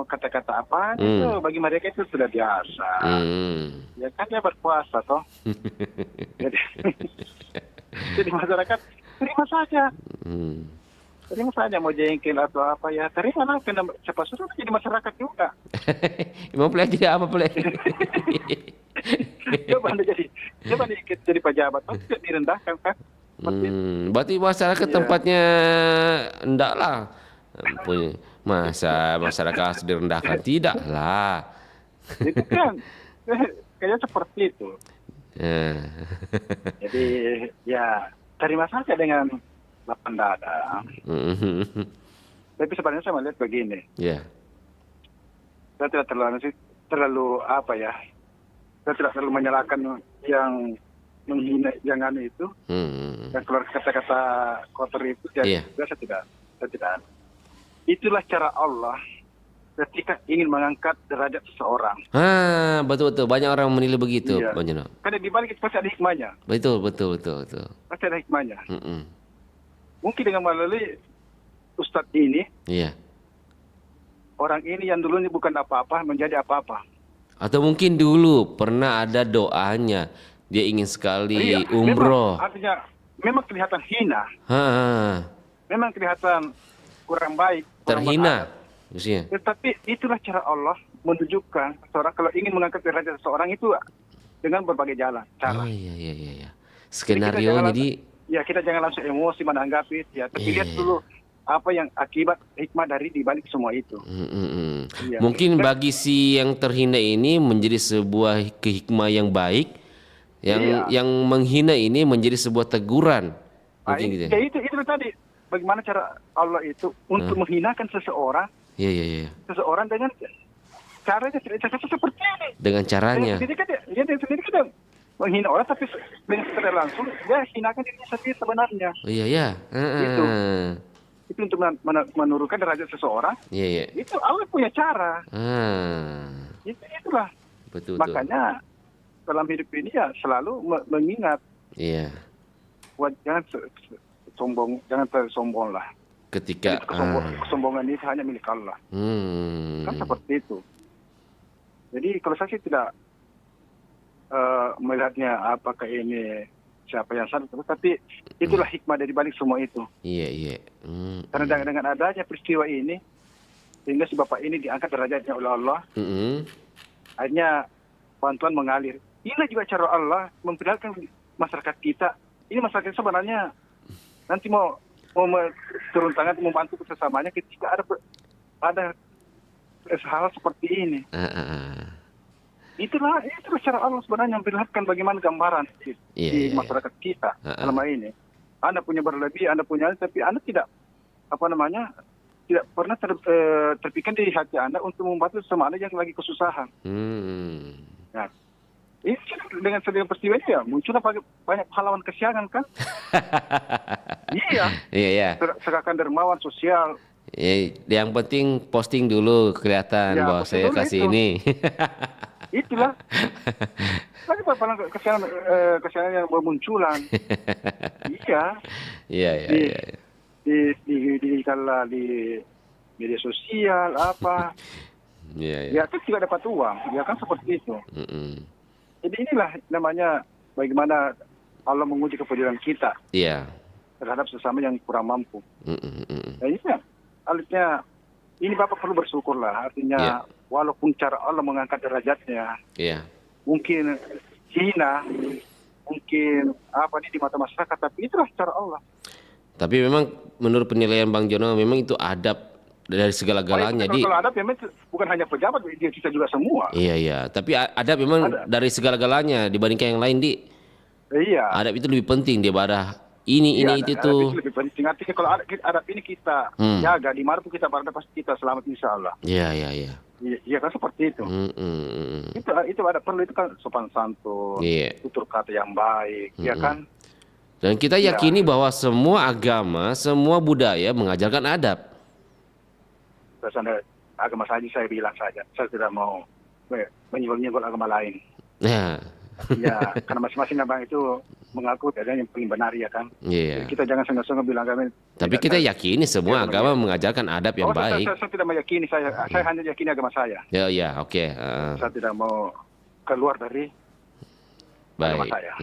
kata-kata apa? Itu bagi mereka itu sudah biasa. Ya kan dia berpuasa toh. Jadi masyarakat terima saja. Terima saja mau jengkel atau apa ya, terimalah, karena siapa suruh jadi masyarakat juga. Mau jadi apa boleh? Coba jadi pejabat, tapi tidak direndahkan kan? Berarti masyarakat tempatnya enggak lah. Masa masyarakat harus direndahkan? Tidak lah. Itu kan kayaknya seperti itu. Jadi ya terima saja dengan lapang dada. Tapi sebenarnya saya melihat begini. Saya tidak terlalu apa ya? Saya tidak terlalu menyalahkan yang menghina jangan itu, yang keluar kata-kata kotor itu. Jadi saya tidak. Itulah cara Allah ketika ingin mengangkat derajat seseorang. Betul. Banyak orang menilai begitu, Bang Jono. Karena di balik itu pasti ada hikmahnya. Betul. Pasti ada hikmahnya. Mungkin dengan melalui Ustadz ini, orang ini yang dulunya bukan apa-apa menjadi apa-apa. Atau mungkin dulu pernah ada doanya, dia ingin sekali umroh. Artinya memang kelihatan hina. Memang kelihatan kurang baik. Terhina. Tetapi itulah cara Allah menunjukkan seorang kalau ingin mengangkat derajat seseorang itu dengan berbagai jalan. Cara. Iya. Skenario jadi. Ya kita jangan langsung emosi menanggapi ya, tapi lihat dulu apa yang akibat hikmah dari dibalik semua itu. Mungkin bagi si yang terhina ini menjadi sebuah kehikmah yang baik, yang menghina ini menjadi sebuah teguran. Mungkin gitu. Ya itu tadi bagaimana cara Allah itu untuk menghinakan seseorang. Seseorang dengan caranya seperti ini. Dengan caranya. Dia sendiri kan menghina orang, tapi dengan secara langsung dia hinakan dirinya sendiri sebenarnya. Itu untuk menurunkan derajat seseorang. Itu Allah punya cara. Itulah. Betul. Makanya dalam hidup ini ya selalu mengingat. Jangan tersombong lah. Ketika kesombongan ini hanya milik Allah. Kan seperti itu. Jadi kalau saya sih tidak melihatnya apakah ini siapa yang salah, tapi itulah hikmah dari balik semua itu. Karena dengan adanya peristiwa ini, sehingga si bapak ini diangkat derajatnya oleh Allah, akhirnya bantuan mengalir. Inilah juga cara Allah memperlihatkan masyarakat kita. Ini masyarakat sebenarnya nanti mau turun tangan membantu sesamanya ketika ada hal seperti ini. Itulah cara Allah sebenarnya memperlihatkan bagaimana gambaran di masyarakat kita selama ini. Anda punya berlebih, Anda punya, tapi Anda tidak tidak pernah terpikir di hati Anda untuk membantu sama Anda yang lagi kesusahan. Nah, Dengan peristiwa ini ya muncullah banyak pahlawan kesiangan kan. Iya. Seakan dermawan sosial. Yang penting posting dulu kelihatan bahwa saya kasih ini. Itulah. Lagi pahlawan kesiangan yang bermunculan. Iya. Di media sosial apa. Ya itu juga dapat uang. Ya kan seperti itu. Jadi inilah namanya bagaimana Allah menguji kepedulian kita terhadap sesama yang kurang mampu. Nah ini artinya ini Bapak perlu bersyukurlah. Artinya walaupun cara Allah mengangkat derajatnya, mungkin hina, mungkin di mata masyarakat, tapi itulah cara Allah. Tapi memang menurut penilaian Bang Jono memang itu adab dari segala-galanya. Kalau adab memang bukan hanya pejabat, kita juga semua. Iya. Tapi adab memang dari segala-galanya dibandingkan yang lain, Iya. Adab itu lebih penting daripada ini itu. Itu lebih penting. Artinya kalau adab ini kita jaga, di mana pun kita berada pasti kita selamat insya Allah. Iya. Iya kan seperti itu. Itu ada perlu itu kan sopan santun, tutur kata yang baik, ya kan. Dan kita yakini bahwa semua agama, semua budaya mengajarkan adab. Agama saja saya bilang saja, saya tidak mau menyebut agama lain. Ya, karena masing-masing agama itu mengaku ada yang paling benar ya kan. Kita jangan sengah-sengah bilang agama. Tapi kita yakini semua agama mengajarkan adab yang baik. Saya tidak meyakini, saya hanya yakini agama saya. Oke. Saya tidak mau keluar dari agama saya.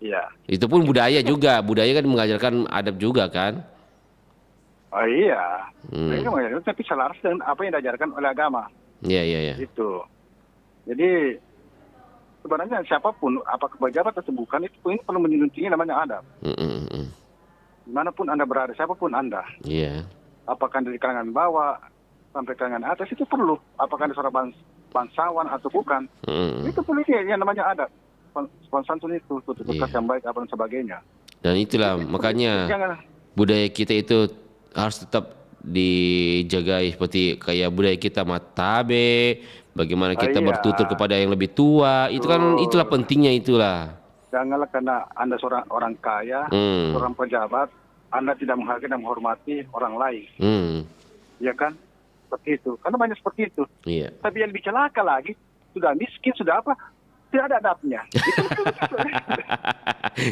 Iya. Itu pun budaya juga, budaya kan mengajarkan adab juga kan. Oh iya, tapi selaras dengan apa yang diajarkan oleh agama. Iya. Itu. Jadi sebenarnya siapapun, apakah pejabat atau bukan, itu ini perlu menyeluntingi namanya adab. Dimanapun Anda berada, siapapun Anda. Apakah dari kalangan bawah sampai kalangan atas itu perlu. Apakah Anda seorang bangsawan atau bukan, itu perlu yang namanya adab. Santun itu, tutur kata yang baik, apa dan sebagainya. Dan itulah makanya budaya kita itu harus tetap dijagai, seperti kayak budaya kita matabe, bagaimana kita bertutur kepada yang lebih tua, itu kan itulah pentingnya itulah. Janganlah karena Anda seorang orang kaya, seorang pejabat, Anda tidak menghargai dan menghormati orang lain. Ya kan? Seperti itu. Karena banyak seperti itu. Tapi yang lebih celaka lagi, sudah miskin, sudah apa, tidak ada adabnya.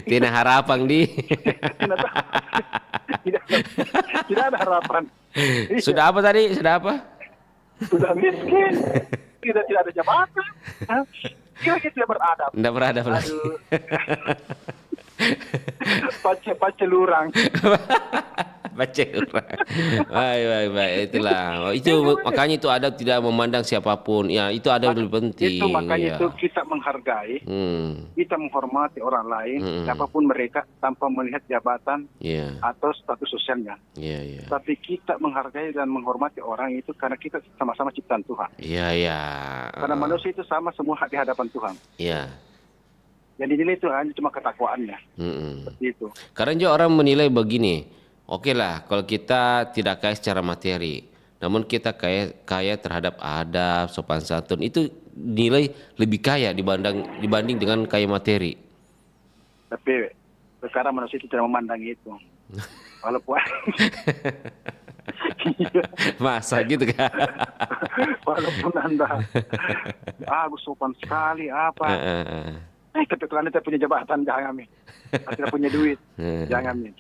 Tidak harapan Tidak ada harapan. Sudah apa tadi? Sudah apa? Sudah miskin. Tidak ada jabatan. Kira-kira tidak beradab. Tidak beradab lagi. Pace lurang. Baik. Itulah. Itu makanya itu adab tidak memandang siapapun. Ya, itu adab lebih penting. Itu makanya itu kita menghargai, kita menghormati orang lain, siapapun mereka tanpa melihat jabatan atau status sosialnya. Tapi kita menghargai dan menghormati orang itu karena kita sama-sama ciptaan Tuhan. Karena manusia itu sama semua di hadapan Tuhan. Jadi nilai itu hanya cuma ketakwaannya. Seperti itu. Karena juga orang menilai begini. Oke lah, kalau kita tidak kaya secara materi, namun kita kaya terhadap adab, sopan santun, itu nilai lebih kaya dibanding dengan kaya materi. Tapi sekarang manusia itu tidak memandang itu. Walaupun masa gitu kan? Walaupun Anda sopan sekali apa? Tapi kalau Anda tidak punya jabatan, jangan tidak punya duit, jangan.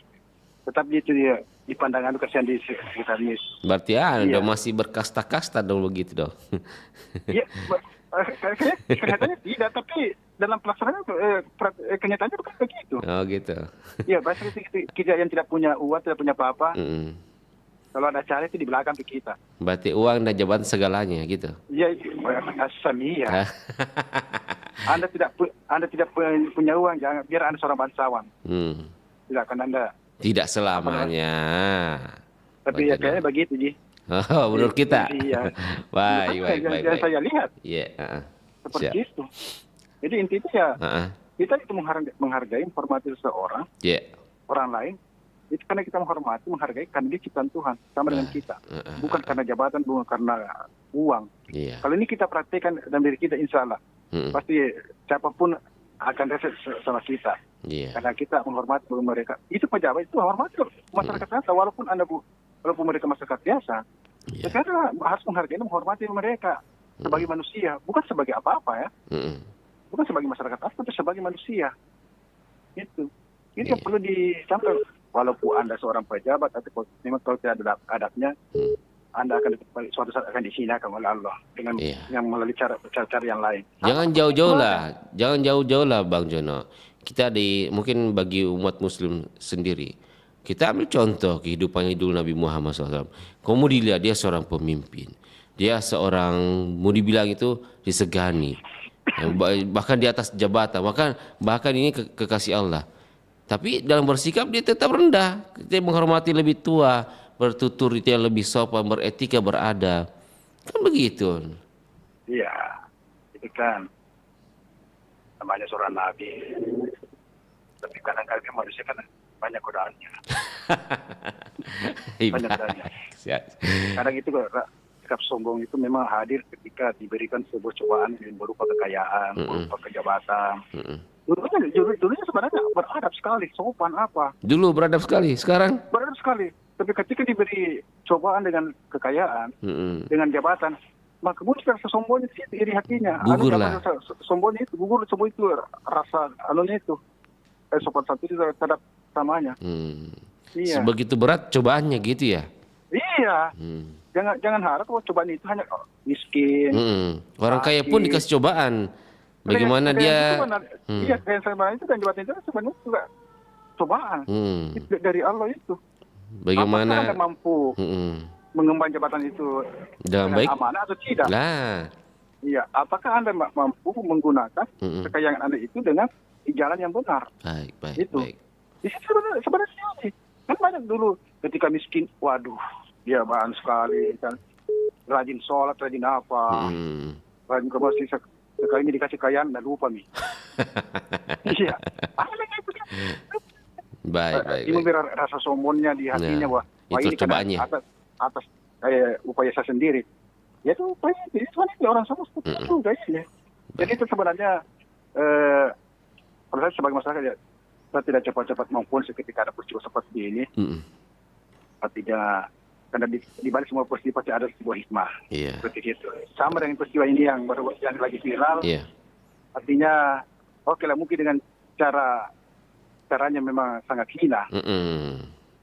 Tetapi itu dia dipandang kasihan di sekitar ini. Berarti Anda masih berkasta-kasta dong begitu dong. Iya, kelihatannya tidak, tapi dalam pelaksanaan kenyataannya bukan begitu. Oh gitu. Iya, bahasa kita yang tidak punya uang, tidak punya apa-apa. Kalau ada cara itu di belakang kita. Berarti uang dan jabatan segalanya gitu. Iya, iya. Anda tidak punya uang, jangan biar Anda seorang bangsawan. Tidak akan Anda. Tidak selamanya. Tapi ya kayaknya begitu, Ji. Oh, menurut kita. Iya. Baik. Yang saya lihat. Seperti itu. Jadi intinya ya, kita itu menghargai, menghormati seseorang, orang lain, itu karena kita menghargai karena dia ciptaan Tuhan, sama dengan kita. Bukan karena jabatan, bukan karena uang. Kalau ini kita praktekkan dalam diri kita, insya Allah, pasti siapapun akan reset sama kita. Karena kita menghormati mereka. Itu pejabat itu hormati masyarakat biasa, walaupun mereka masyarakat biasa. Kita harus menghargai dan menghormati mereka sebagai manusia, bukan sebagai apa-apa ya. Bukan sebagai masyarakat biasa, tapi sebagai manusia. Itu yang perlu disampaikan. Walaupun Anda seorang pejabat, tapi memang kalau tidak ada adabnya, Anda akan suatu saat akan disinakan oleh Allah dengan yang melalui cara yang lain. Jangan jauh-jauh lah Bang Jono. Kita mungkin bagi umat Muslim sendiri, kita ambil contoh kehidupan hidup Nabi Muhammad SAW. Kamu dilihat dia seorang pemimpin, dia seorang mau dibilang itu disegani, bahkan di atas jabatan, bahkan ini kekasih Allah. Tapi dalam bersikap dia tetap rendah, dia menghormati lebih tua, bertutur itu yang lebih sopan, beretika, beradab. Kan begitu. Iya, itu kan namanya seorang nabi. Tapi kadang-kadang manusia kan banyak godaannya. Banyak godaannya. Kadang itu sikap sombong itu memang hadir ketika diberikan sebuah cobaan yang berupa kekayaan, berupa kejabatan. Dulunya sebenarnya beradab sekali, sopan apa. Dulu beradab sekali, sekarang? Beradab sekali. Tapi ketika diberi cobaan dengan kekayaan, dengan jabatan, maka muncul rasa sombongnya di iri hatinya. Gugur lah. Sombongnya itu, gugur semua itu rasa anunya itu. Sopan satu itu terhadap samanya. Iya. Sebegitu berat cobaannya gitu ya? Iya. Jangan harap cobaan itu hanya miskin. Orang kaya pun dikasih cobaan. Bagaimana dia? Iya, kayak saya itu dan jabatan itu sebenarnya juga cobaan dari Allah itu. Bagaimana Anda mampu mengemban jabatan itu dengan baik, amanah atau tidak? Iya, apakah Anda mampu menggunakan kekayaan Anda itu dengan jalan yang benar? Baik. Itu. Di situ sebenarnya sih. Kan banyak dulu ketika miskin, waduh, dia bahan sekali kan, rajin sholat, rajin apa, rajin ke masjid. Sekali ini dikasih kekayaan, dan lupa nih. Iya. Baik. Ini rasa sombongnya di hatinya, wah itu ini cobaannya. atas upaya saya sendiri. Ya itu upaya, jadi sebenarnya orang sama seperti itu guysnya. Jadi itu sebenarnya, kalau saya sebagai masyarakat ya, saya tidak cepat-cepat maupun seketika ada peristiwa seperti ini. Tidak. Karena di balik semua peristiwa pasti ada sebuah hikmah. Seperti itu. Sama dengan peristiwa ini yang lagi viral. Artinya, oke lah mungkin dengan caranya memang sangat hina.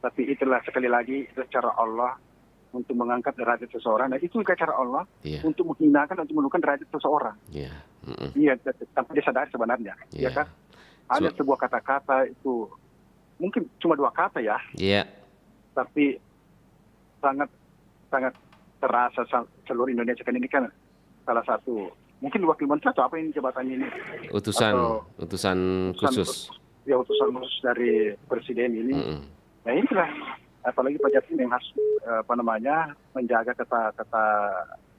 Tapi itulah sekali lagi itu cara Allah untuk mengangkat derajat seseorang. Dan itu juga cara Allah untuk menghinakan atau menurunkan derajat seseorang. Iya, tanpa dia sadar sebenarnya. Ya kan? Ada sebuah kata-kata itu mungkin cuma 2 kata ya. Tapi sangat terasa seluruh Indonesia kan ini kan salah satu mungkin wakil menteri atau apa ini jabatannya ini utusan khusus dari presiden ini. Nah inilah apalagi pejabat ini yang harus menjaga kata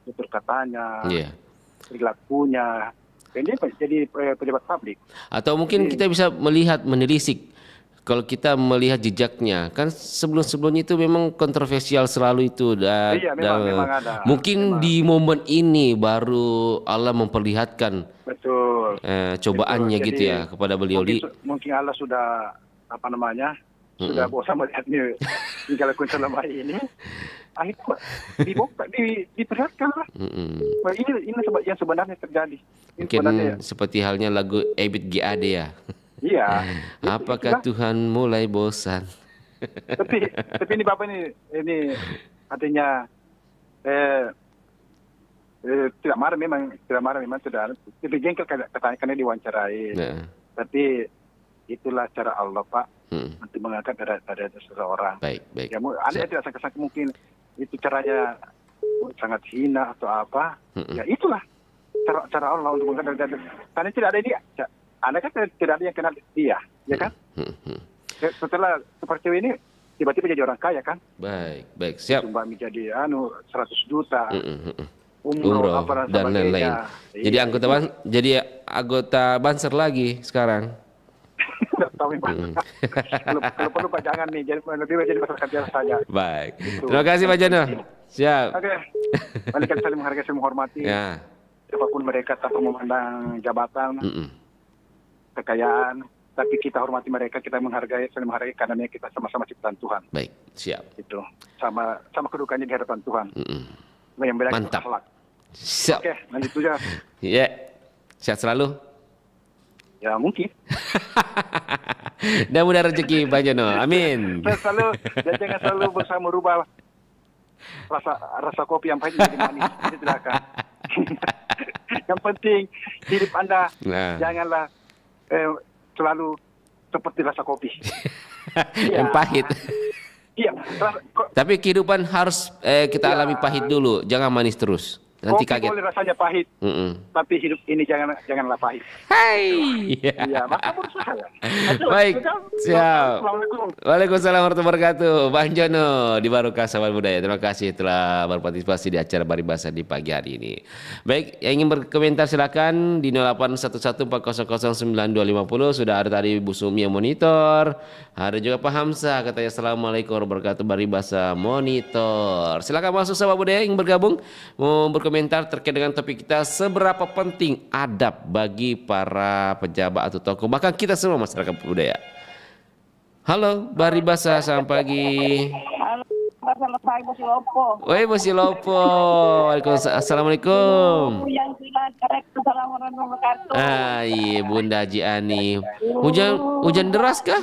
tutur katanya, perilakunya. Dan dia jadi pejabat publik. Atau mungkin kita bisa menelisik. Kalau kita melihat jejaknya, kan sebelum-sebelumnya itu memang kontroversial selalu itu. Memang ada. Mungkin di momen ini baru Allah memperlihatkan cobaannya gitu ya kepada beliau. Mungkin Allah sudah sudah bosan melihatnya tinggal selama ini. Akhirnya diperlihatkan lah. Ini yang sebenarnya terjadi. Mungkin seperti halnya lagu Ebit GAD ya. Iya. Apakah Tuhan mulai bosan? Tapi ini Bapak ini artinya tidak marah memang tidak. Tapi jengkel karena diwawancarai. Tapi itulah cara Allah Pak untuk mengangkat derajat seseorang. Baik. Ya, Anda tidak sangka-sangka mungkin itu caranya sangat hina atau apa. Ya itulah cara Allah untuk mengangkat derajat. Karena tidak ada dia. Anda kan tidak ada yang kenal dia, ya kan? Setelah seperti ini, tiba-tiba jadi orang kaya kan? Baik, siap. Sumbang menjadi 100 juta, umroh dan lain-lain. Jadi anggota Banser lagi sekarang. Tahu kalau perlu Pak jangan nih, lebih jadi masyarakat biasa saja. Baik. Terima kasih Pak Jono. Siap. Oke. Balikan saling menghargai, saling menghormati. Ya. siapapun mereka tanpa memandang jabatan, kekayaan, tapi kita hormati mereka, kita saling menghargai karena kita sama-sama ciptaan Tuhan. Baik, siap. Itu sama kedudukannya di hadapan Tuhan. Yang beda mantap. Akhlak. Siap. Oke, lanjut saja. Iya, sehat selalu. Ya mungkin. Dan mudah rezeki Pak Jono. Amin. Jangan selalu berusaha merubah rasa kopi yang pahit menjadi manis. Itu tidak akan. Yang penting hidup Anda janganlah selalu seperti rasa kopi. Yang pahit. Iya. Tapi kehidupan harus kita alami pahit dulu, jangan manis terus. Nanti kopi kaget. boleh rasanya pahit, tapi hidup ini janganlah pahit. Hai. Iya, maka berusaha. Baik, siap. Waalaikumsalam warahmatullahi wabarakatuh. Bang Jono di Barokah Sahabat Budaya. Terima kasih telah berpartisipasi di acara Paribasa di pagi hari ini. Baik, yang ingin berkomentar silakan di 0811400950. Sudah ada tadi Bu Sumi yang monitor. Ada juga Pak Hamzah katanya assalamualaikum warahmatullahi wabarakatuh Paribasa monitor. Silakan masuk Sahabat Budaya yang bergabung mau berkomentar terkait dengan topik kita, seberapa penting adab bagi para pejabat atau tokoh, bahkan kita semua masyarakat budaya. Halo, Paribasa, selamat pagi. Halo, selamat pagi, Bos Lopo. Woi, Bos Lopo. Assalamualaikum. Iya, Bunda Haji Ani. Hujan deras kah?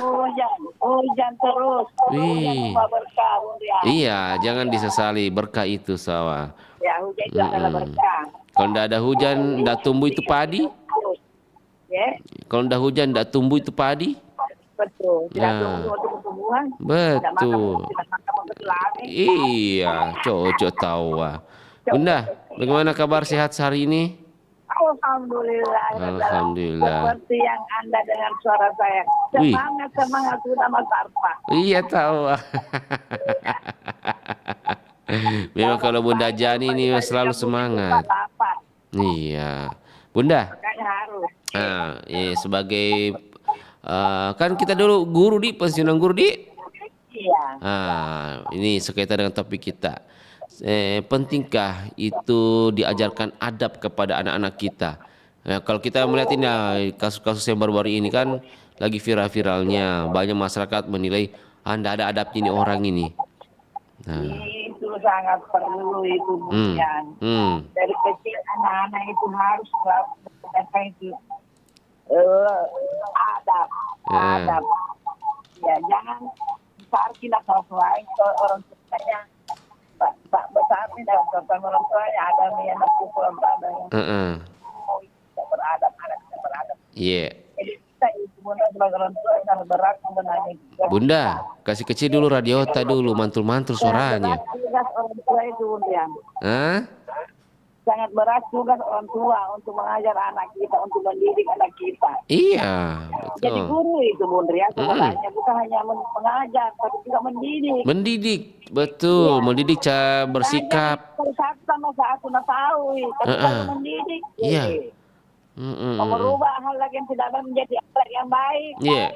Hujan terus. Wih. Berkah, iya, jangan disesali, berkah itu sawah. Ya, hujan itu adalah berkah. Kalau tidak ada hujan, tidak tumbuh itu padi. Ya. Kalau tidak hujan, tidak tumbuh itu padi. Betul. Tidak tumbuh untuk tumbuhan. Betul. Iya, cocok tahu. Bunda, bagaimana kabar sehat hari ini? Alhamdulillah. Alhamdulillah. Seperti yang Anda dengan suara saya. Semangat sudah Mas Arfa. Iya tahu. Memang kalau Bunda Jani ini selalu semangat. Iya, Bunda. Makanya harus. Nah, sebagai kan kita dulu guru di pensiunan guru di. Iya. Ini sekaitan dengan topik kita. Pentingkah itu diajarkan adab kepada anak-anak kita? Kalau kita melihat ini kasus-kasus yang baru-baru ini kan lagi viral-viralnya, banyak masyarakat menilai Anda ada adabnya ini orang ini. Itu sangat perlu itu Budian. Dari kecil anak-anak itu harus melakukan itu adab. Ya jangan besar tidak sesuai ke orang tuanya. Besar tidak sesuai orang tuanya ada yang pukul ada yang tidak beradab, anak tidak beradab. Iya. Jadi kita itu Bunda sebagai orang tua sangat berat sebenarnya. Bunda, kasih kecil dulu radiota dulu, mantul-mantul suaranya. Tugas orang tua itu Bunda. Sangat berat tugas orang tua untuk mengajar anak kita, untuk mendidik anak kita. Iya, betul. Jadi guru itu Bunda ya, sebenarnya bukan hanya mengajar, tapi juga mendidik. Mendidik, betul. Mendidik cara bersikap. Satu sama satu tahu, tapi kalau mendidik. Iya. Merubah hal yang tidak menjadi hal yang baik. Iya.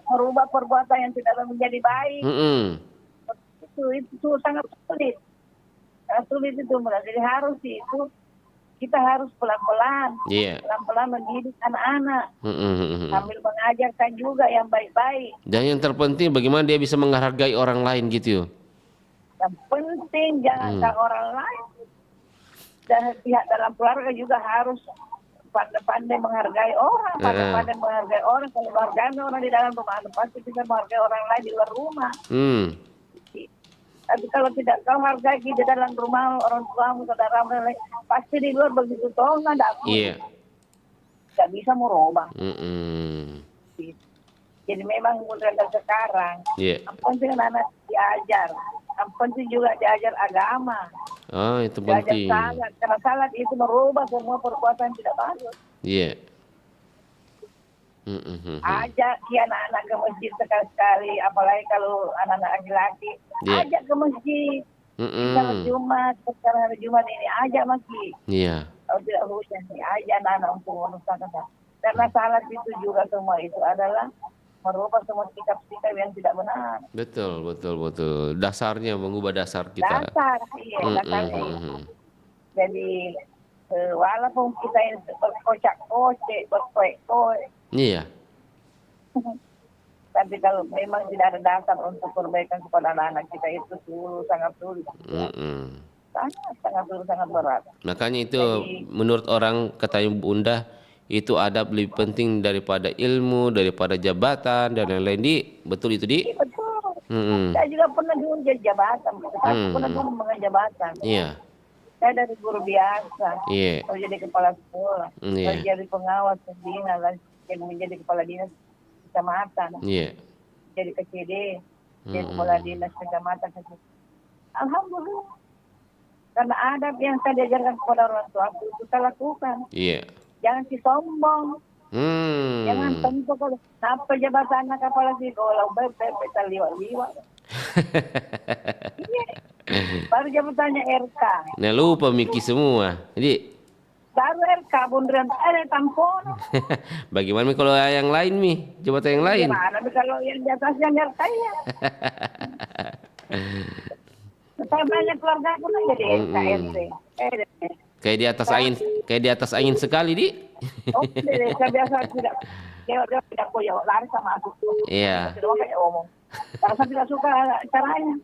Merubah perbuatan yang tidak menjadi baik. Itu sangat sulit. Sulit itu jadi harus itu kita harus pelan-pelan, pelan-pelan mendidik anak-anak, sambil mengajarkan juga yang baik-baik. Dan yang terpenting bagaimana dia bisa menghargai orang lain gitu. Yang penting jangan orang lain, dan pihak dalam keluarga juga harus pandai-pandai menghargai orang, pandai-pandai menghargai orang. Kalau menghargai orang di dalam rumah, pasti bisa menghargai orang lain di luar rumah. Tapi kalau tidak kau hargai di dalam rumah orang tuamu, saudaramu, pasti di luar begitu toh nggak dapat. Iya. Tidak bisa merubah. Jadi memang modern sekarang. Yang penting anak diajar. Yang penting juga diajar agama. Itu penting. Diajar salat. Karena salat itu merubah semua perbuatan tidak bagus. Iya. Ajak anak-anak ke masjid sekali-sekali, apalagi kalau anak-anak laki-laki. Ajak ke masjid. Kalau Jumat, sekarang hari Jumat ini ajak masjid. Iya. Kalau tidak hujan, ajak anak-anak untuk menunaikan. Karena salat itu juga semua itu adalah merubah semua sikap-sikap yang tidak benar. Betul. Dasarnya mengubah dasar kita. Dasarnya. Jadi Walaupun kita yang berkocak-kocek, berkoek-koek. Iya. Tapi kalau memang tidak ada dasar untuk perbaikan kepada anak-anak kita itu sangat sulit. Sangat sulit, sangat berat. Makanya itu menurut orang katanya Bunda itu adab lebih penting daripada ilmu, daripada jabatan dan lain-lain. Betul itu, Di? Betul. Saya juga pernah dulu jadi jabatan. Saya pernah dulu mengenai jabatan. Iya. Saya dari guru biasa. Iya. Saya jadi kepala sekolah. Iya. Saya jadi pengawas pembina dan menjadi kepala dinas kecamatan. Iya. Jadi KCD. Jadi kepala dinas kecamatan. Alhamdulillah. Karena adab yang saya diajarkan kepada orang tua itu saya lakukan. Iya. Jangan si sombong. Jangan tentu kalau apa jabatan kepala sekolah kita liwat-liwat. Baru jabatannya RK. Nah lupa Miki semua. Jadi baru RK bundaran ada tampon. bagaimana kalau yang lain jabatan yang lain? Gimana kalau yang di atasnya RK ya? Saya banyak keluarga pun jadi RK RT. Kayak di atas angin sekali, Di. Oh, saya biasa tidak. Dia tidak koyo lari sama aku. Iya. Tidak kayak ngomong. Karena saya tidak suka caranya.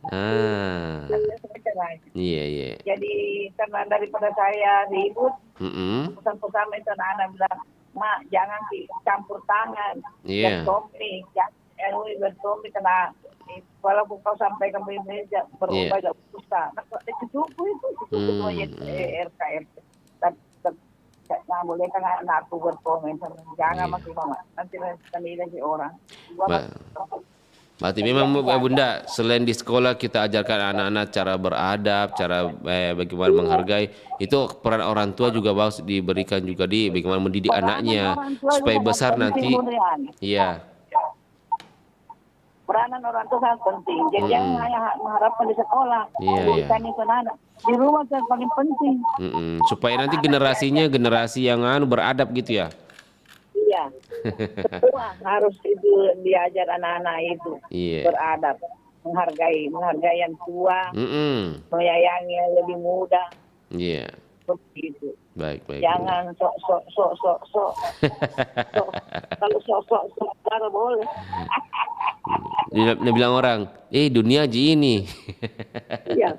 Saya suka caranya. Iya. Jadi karena daripada saya ribut, pesan-pesan itu anak-anak bilang, Mak jangan campur tangan. Iya. Bertompi karena walaupun kau sampai ke meja berubah gak susah. Nah, itu RK. Nah, boleh kan anakku berkomentar. Jangan masih mama. Nanti nilai si orang. Berarti memang Bunda, selain di sekolah kita ajarkan anak-anak cara beradab, cara bagaimana menghargai, itu peran orang tua juga harus diberikan juga bagaimana mendidik anaknya supaya besar nanti. Iya. Peranan orang tua sangat penting. Jadi jangan hanya mengharapkan di sekolah. Iya. Di rumah yang paling penting. Supaya nanti generasi yang beradab gitu ya. Iya. Semua harus itu diajar anak-anak itu beradab, menghargai yang tua, menyayangi yang lebih muda. Iya. Seperti itu. Baik. Jangan sok. Kalau sok baru boleh. Dia bilang orang, dunia aja ini. Iya.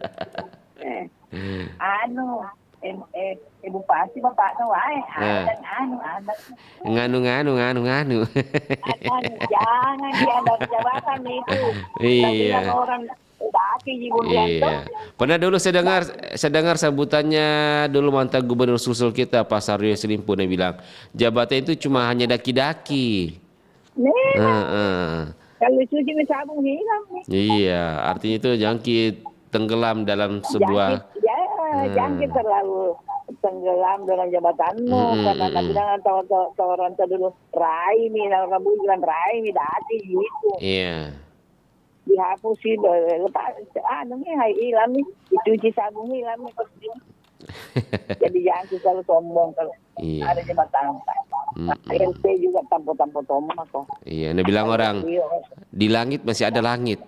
Ibu pasti bapak wae. Nganu. Jangan dianggap jabatan itu. Iya. Orang Iya. Pernah dulu saya dengar sambutannya dulu mantan gubernur Sulsel kita Pak Saryo Selimpo, dia bilang jabatan itu cuma hanya daki-daki. Kalau cuci sabun hilang. Iya, artinya itu jangan tenggelam dalam sebuah. Jangan terlalu tenggelam dalam jabatanmu. Karena kadang tawaran dulu Raimi, kamu bilang Raimi dati gitu. Iya. Dihapus sih, lepas hilang nih, dicuci sabun hilang nih. Jadi jangan selalu sombong kalau ada jabatan. RT juga tampo sombong kok. Iya, dia bilang orang di langit masih ada langit.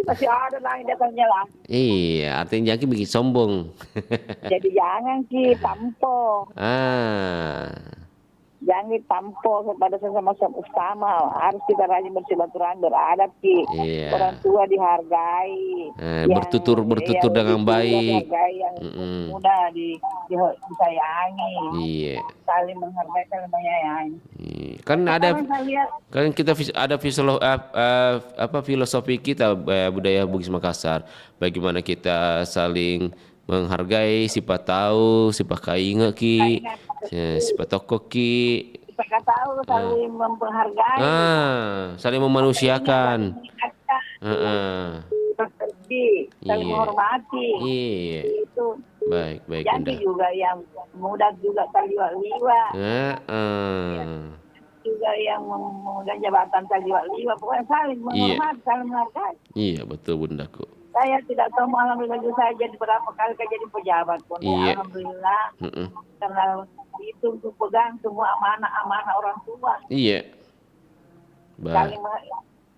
Masih ada langit di atasnya lah. Iya, artinya jangan bikin sombong. Jadi jangan tampo. Jangan tampo kepada sesama harus kita rajin bersilaturahmi, beradab orang tua dihargai, bertutur dengan baik, yang muda disayangi, saling menghargai, saling menyayangi. Kan kita ada filosofi kita budaya Bugis Makassar, bagaimana kita saling menghargai, sifat tahu, sifat kainga sifat toko sifat tahu, saling menghargai, saling memanusiakan, saling menghormati. Itu baik Bunda. Juga yang muda juga terliwat-liwat. Juga yang memegang jabatan terliwat-liwat, pokoknya saling menghormati, saling menghargai. Iya betul Bundaku. Saya tidak tahu, alhamdulillah saya jadi berapa kali jadi pejabat pun. Alhamdulillah. Karena itu untuk pegang semua amanah orang tua. Iya.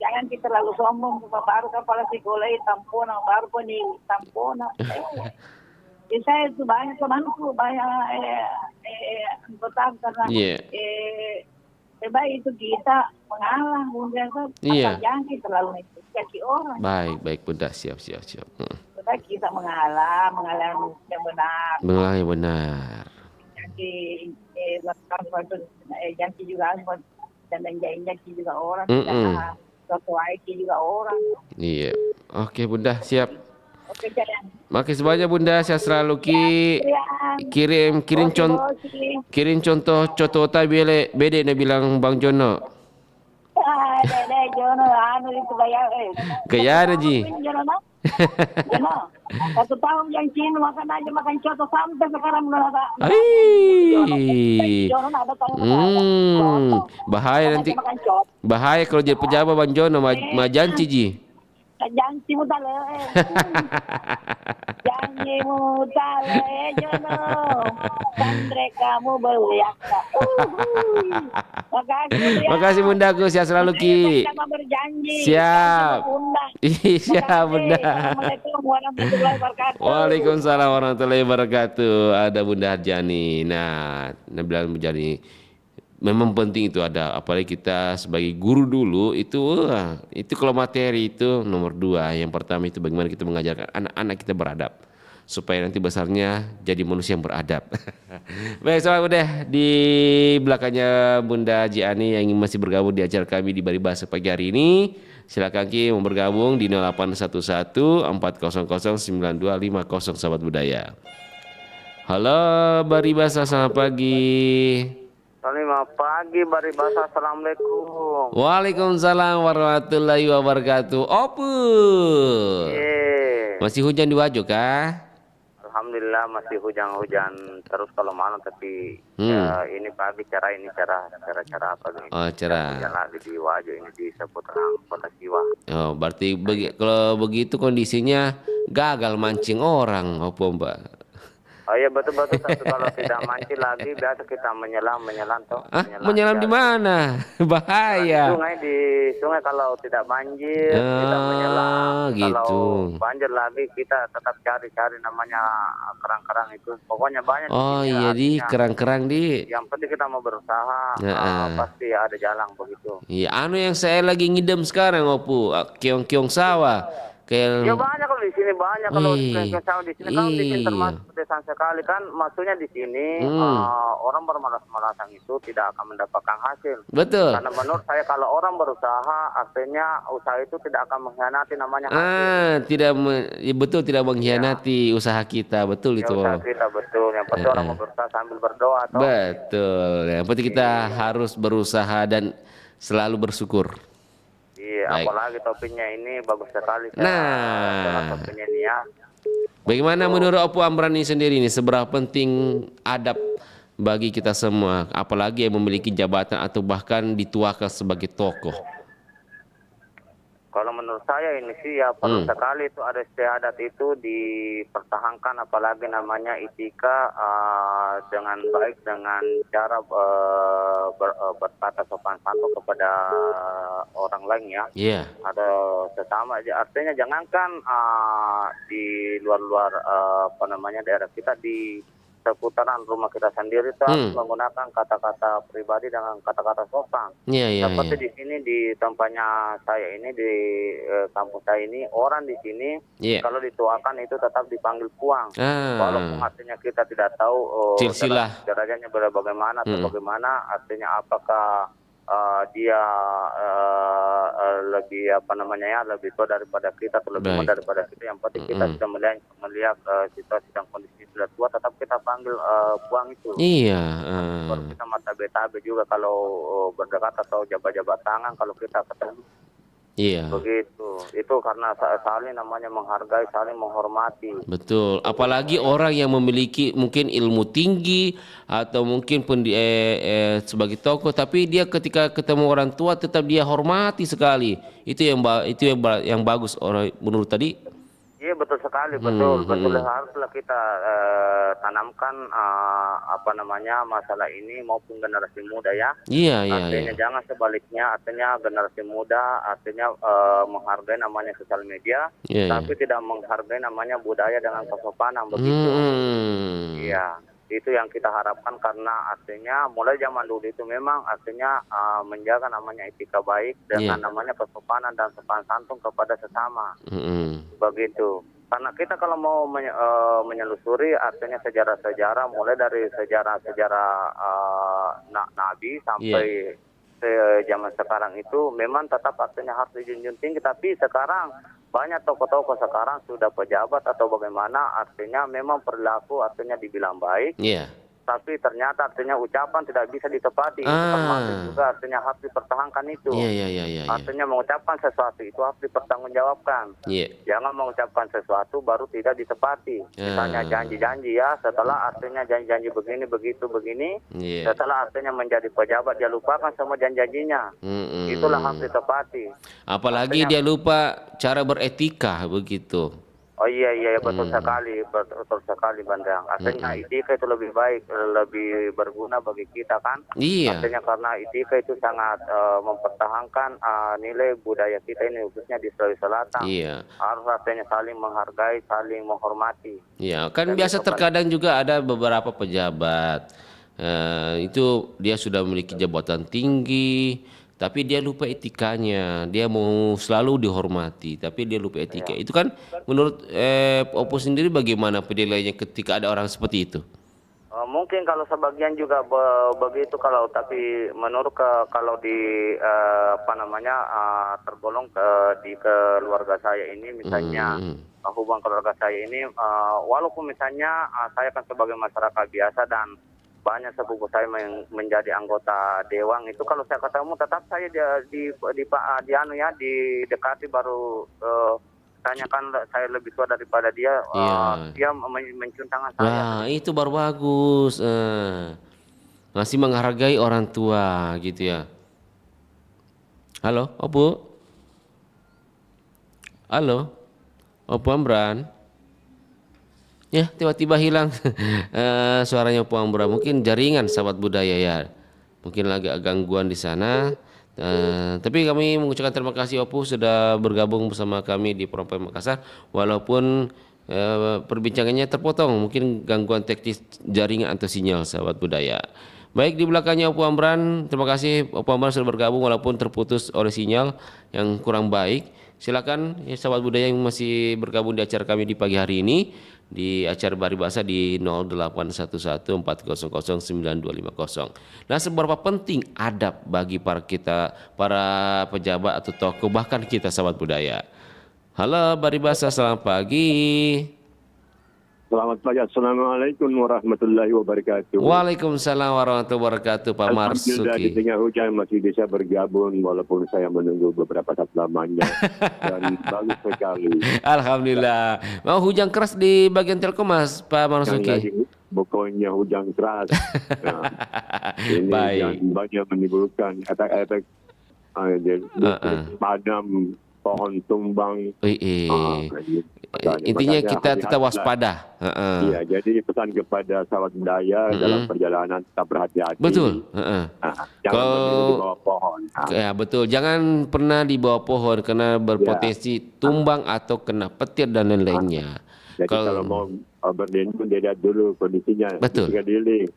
Jangan kita terlalu sombong, baru kepala sekolah tampona, baru pun tampona. Saya itu banyak temanku, banyak anggota karena baik itu kita mengalah, kemudian janji terlalu menjadi orang. Baik Bunda, siap. Kita mengalah yang benar. Mengalah yang benar. Janji juga dan janji juga orang. Suatu juga orang. Iya. Oke Bunda, siap. Oke, Jayan. Makasih banyak Bunda, saya selalu kirim contoh bede na bilang Bang Jono. Dede Jono itu gaya Ji. Jono. 1 tahun yang Cina makan contoh sampai sekarang bahaya nanti. Bahaya kalau jadi pejabat Bang Jono majanci Ji. Janji mutale. Janji mutale Jono. Sandre kamu beliak. Makasih Bunda, aku siap selalu Ki. Siap. Siap Bunda. Waalaikumsalam warahmatullahi wabarakatuh. Ada Bunda Harjani. Nah, Nabila Harjani. Memang penting itu ada, apalagi kita sebagai guru dulu itu kalau materi itu nomor 2. Yang pertama itu bagaimana kita mengajarkan anak-anak kita beradab supaya nanti besarnya jadi manusia yang beradab. Baik, sobat udah di belakangnya Bunda Jiani yang masih bergabung di acara kami di Baribasa pagi hari ini. Silakan Ki mau bergabung di 0811 400 9250 sahabat budaya. Halo Baribasa, selamat pagi. Selamat pagi Baribasa, assalamualaikum. Waalaikumsalam warahmatullahi wabarakatuh. Masih hujan di Wajo kah? Alhamdulillah masih hujan terus kalau malam, tapi ini pagi cara apa nih? Oh, cara. Hujan lagi di Wajo ini di seputaran Kota Siwa. Oh, berarti kalau begitu kondisinya gagal mancing orang, apa Mbak? Oh iya betul. Tapi kalau tidak mancing lagi biasa kita menyelam toh. Menyelam di mana? Bahaya. Di sungai kalau tidak banjir kita menyelam. Gitu. Kalau banjir lagi kita tetap cari namanya kerang-kerang itu. Pokoknya banyak. Oh iya di kerang-kerang di. Yang penting kita mau berusaha, pasti ada jalan begitu. Iya, yang saya lagi ngidam sekarang Opu, keong sawah. Ya banyak kalau di sini kalau keong sawah di sini kan di sini termasuk pedesaan sekali kan, maksudnya di sini orang bermalas-malasan itu tidak akan mendapatkan hasil. Betul. Karena menurut saya kalau orang berusaha artinya usaha itu tidak akan mengkhianati namanya hasil. Tidak mengkhianati usaha kita, betul itu. Usaha kita betul. Yang penting orang berusaha sambil berdoa toh. Betul. Yang penting kita harus berusaha dan selalu bersyukur. Iya, apalagi topiknya ini bagus sekali. Topiknya ini ya. Bagaimana menurut Opu Amrani sendiri ini, seberapa penting adab bagi kita semua, apalagi yang memiliki jabatan atau bahkan dituakan sebagai tokoh? Kalau menurut saya ini sih ya perlu sekali itu ada istiadat itu dipertahankan, apalagi namanya etika dengan baik, dengan cara berkata sopan santun kepada orang lain ya. Iya. Ada sesama, artinya jangankan di luar daerah kita, di seputaran rumah kita sendiri itu harus menggunakan kata-kata pribadi dengan kata-kata sopan. Seperti di sini di tempatnya saya ini di kampus saya ini, orang di sini kalau dituakan itu tetap dipanggil puang. Walaupun artinya kita tidak tahu derajatnya bagaimana atau bagaimana, artinya apakah dia lebih lebih tua daripada kita atau lebih muda daripada kita. Yang penting kita sudah melihat situasi dan kondisi sudah tua, tetap kita panggil puang itu. Iya. Baru kita matabe-tabe juga kalau berdekat atau jabat-jabat tangan kalau kita ketemu. Iya. Begitu. Itu karena saling namanya menghargai, saling menghormati. Betul. Apalagi orang yang memiliki mungkin ilmu tinggi atau mungkin sebagai tokoh, tapi dia ketika ketemu orang tua tetap dia hormati sekali. Itu yang bagus orang menurut tadi. Iya betul sekali, betul haruslah kita tanamkan masalah ini maupun generasi muda ya. Artinya jangan sebaliknya, artinya generasi muda artinya menghargai namanya sosial media, tapi tidak menghargai namanya budaya dengan kesopanan begitu. Iya. Itu yang kita harapkan, karena artinya mulai zaman dulu itu memang artinya menjaga namanya etika baik dengan namanya kesopanan dan sopan santun kepada sesama. Begitu. Karena kita kalau mau menyelusuri artinya sejarah-sejarah, mulai dari sejarah-sejarah Nabi sampai zaman sekarang itu memang tetap artinya harus dijunjung tinggi, tapi sekarang banyak tokoh-tokoh sekarang sudah pejabat atau bagaimana, artinya memang perilaku artinya dibilang baik, tapi ternyata artinya ucapan tidak bisa ditepati. Termasuk juga artinya harus dipertahankan itu. Artinya mengucapkan sesuatu itu harus dipertanggungjawabkan. Jangan mengucapkan sesuatu baru tidak ditepati. Misalnya janji-janji ya, setelah artinya janji-janji begini, begitu, begini, setelah artinya menjadi pejabat dia lupakan semua janji-janjinya. Itulah harus ditepati. Apalagi artinya, dia lupa cara beretika begitu. Oh iya betul sekali Bandang. Artinya etika itu lebih baik, lebih berguna bagi kita kan. Artinya karena etika itu sangat mempertahankan nilai budaya kita ini khususnya di Sulawesi Selatan. Harus artinya saling menghargai, saling menghormati. Kan biasa terkadang juga ada beberapa pejabat itu dia sudah memiliki jabatan tinggi, tapi dia lupa etikanya. Dia mau selalu dihormati, tapi dia lupa etika. Itu kan menurut Oppo sendiri bagaimana penilaiannya ketika ada orang seperti itu? Mungkin kalau sebagian juga begitu, tapi menurut kalau di tergolong di keluarga saya ini misalnya hubungan keluarga saya ini walaupun misalnya saya kan sebagai masyarakat biasa dan banyak sepupu saya menjadi anggota dewan itu, kalau saya ketemu tetap saya didekati baru tanyakan saya lebih tua daripada dia, dia mencium tangan saya. Wah, itu baru bagus. Masih menghargai orang tua gitu ya. Halo, Opo? Halo, Opo Amran? Ya, tiba-tiba hilang suaranya Opo Amran. Mungkin jaringan sahabat budaya ya. Mungkin lagi gangguan di sana. Tapi kami mengucapkan terima kasih Opo sudah bergabung bersama kami di Program Makassar. Walaupun perbincangannya terpotong, mungkin gangguan teknis jaringan atau sinyal sahabat budaya. Baik, di belakangnya Opo Amran, terima kasih Opo Amran sudah bergabung walaupun terputus oleh sinyal yang kurang baik. Silakan ya sahabat budaya yang masih bergabung di acara kami di pagi hari ini, di acara Baribasa di 0811400950. Nah, seberapa penting adab bagi para pejabat atau tokoh, bahkan kita sahabat budaya. Halo Baribasa, selamat pagi. Selamat pagi, Assalamualaikum warahmatullahi wabarakatuh. Waalaikumsalam warahmatullahi wabarakatuh, Pak Marsuki. Alhamdulillah di tengah hujan masih bisa bergabung walaupun saya menunggu beberapa saat lamanya. Dan bagus sekali. Alhamdulillah. Mau hujan keras di bagian Telkom Mas, Pak Marsuki? Pokoknya hujan keras. Nah, ini yang banyak menimbulkan efek padam, pohon tumbang. Intinya kita tetap waspada. Iya, jadi pesan kepada sahabat budaya dalam perjalanan tetap berhati-hati. Betul. Jangan di bawah pohon. Ya betul, jangan pernah di bawah pohon karena berpotensi tumbang atau kena petir dan lain-lainnya. Jadi kalau mau berlindung dilihat dulu kondisinya. Betul.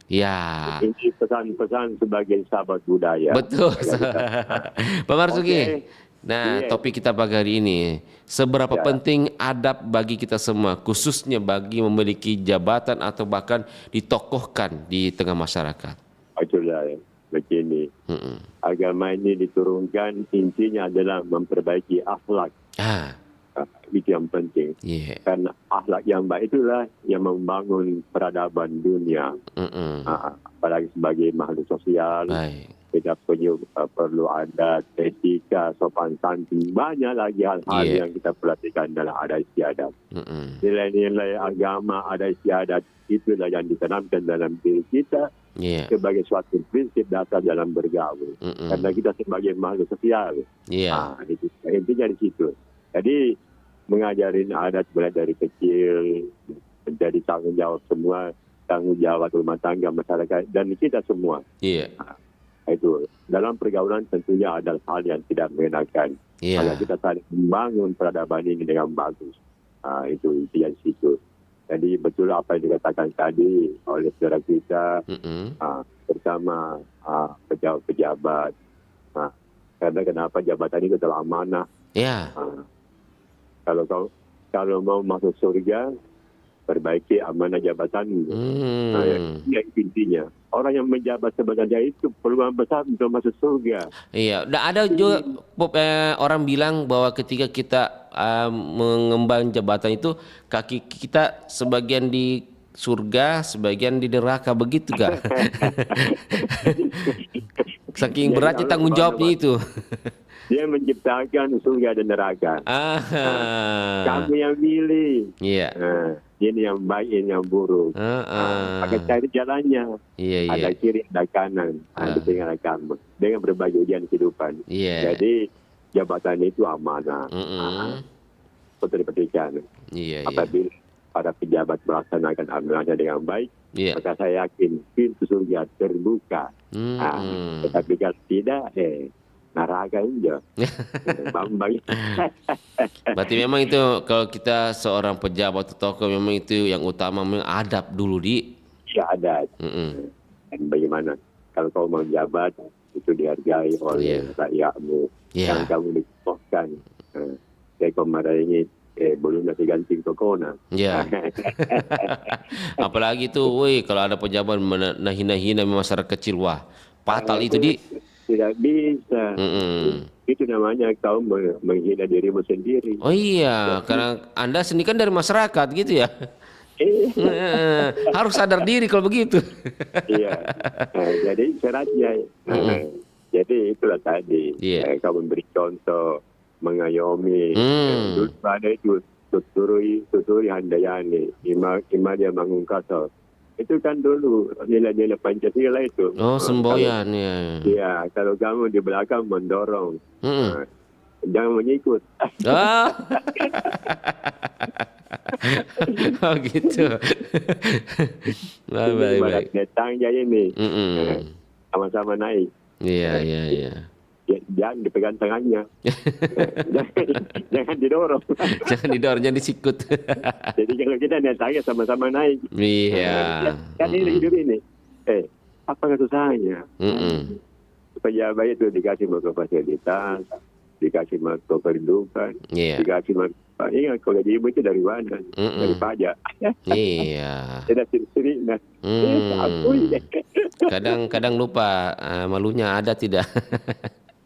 Ya. Ini pesan-pesan sebagai sahabat budaya. Betul. Pak Marsuki. Nah, topik kita pagi hari ini, seberapa penting adab bagi kita semua, khususnya bagi memiliki jabatan atau bahkan ditokohkan di tengah masyarakat. Itulah begini. Agama ini diturunkan intinya adalah memperbaiki akhlak. Itu yang penting. Karena akhlak yang baik itulah yang membangun peradaban dunia. Apalagi sebagai makhluk sosial. Kita perlu ada etika, sopan santun, banyak lagi hal-hal yang kita perhatikan dalam adat istiadat. Nilai-nilai agama, adat istiadat itulah yang ditanamkan dalam diri kita sebagai suatu prinsip dasar dalam bergaul. Karena kita sebagai makhluk sosial. Intinya di situ. Jadi mengajarin adat mulai dari kecil, menjadi tanggung jawab semua, tanggung jawab rumah tangga masyarakat dan kita semua. Iya. Itu dalam pergaulan tentunya ada hal yang tidak mengenakan. Kalau kita saling membangun peradaban ini dengan bagus, itu yang situ. Jadi betul apa yang dikatakan tadi oleh saudara kita bersama pejabat-pejabat. Karena kenapa jabatan itu adalah amanah. Kalau mau masuk surga, perbaiki amanah jabatan. Ya intinya. Orang yang menjabat sebenarnya itu peluang besar untuk masuk surga. Iya, ada juga orang bilang bahwa ketika kita mengemban jabatan itu kaki kita sebagian di surga, sebagian di neraka, begitu Kak? Saking beratnya tanggung jawabnya itu. Dia menciptakan surga dan neraka. Kamu yang pilih. Iya. Ini yang baik, ini yang buruk. Maka cari jalannya. Ada kiri, ada kanan. Ada tinggal kamu. Dengan berbagai ujian kehidupan. Jadi jabatan itu amanah. Betul diperhatikan. Apabila para pejabat melaksanakan amanahnya dengan baik, maka saya yakin pintu surga terbuka. Tetapi kalau tidak, neraka aja. Berarti memang itu kalau kita seorang pejabat atau tokoh memang itu yang utama memang adab dulu di. Ya adat. Dan bagaimana kalau kau mau jabat itu dihargai oleh rakyatmu. Yang kamu dikohkan. Kayak kemarin ini belum nasi ganti kokona. Apalagi itu, kalau ada pejabat menghina-hina masyarakat kecil, wah fatal itu di. Tidak bisa. Itu namanya kau menghina dirimu sendiri. Oh iya, karena Anda sendiri kan dari masyarakat gitu ya. Harus sadar diri kalau begitu. Iya. Jadi syaratnya. Jadi itulah tadi. Kau memberi contoh, mengayomi. Dulu ada itu tuturi handayani, ima dia mangungkaso. Itu kan dulu nilai-nilai Pancasila itu. Oh, semboyan ya. Iya, kalau kamu di belakang mendorong, jangan mengikut. Oh gitu. Baik. Datang jadi ini, sama-sama naik. Iya. Jangan dipegang tangannya. Jangan didorong. Jangan disikut. Jadi kalau kita datangnya sama-sama naik. Iya. Kan ini hidup ini. Apa kesusahannya? Pejabat itu dikasih makro fasilitas, dikasih makro kehidupan, dikasih makro. Ingat kalau gaji ibu itu dari mana? Dari pajak. Iya. Tidak siri-siri. Kadang lupa malunya ada tidak.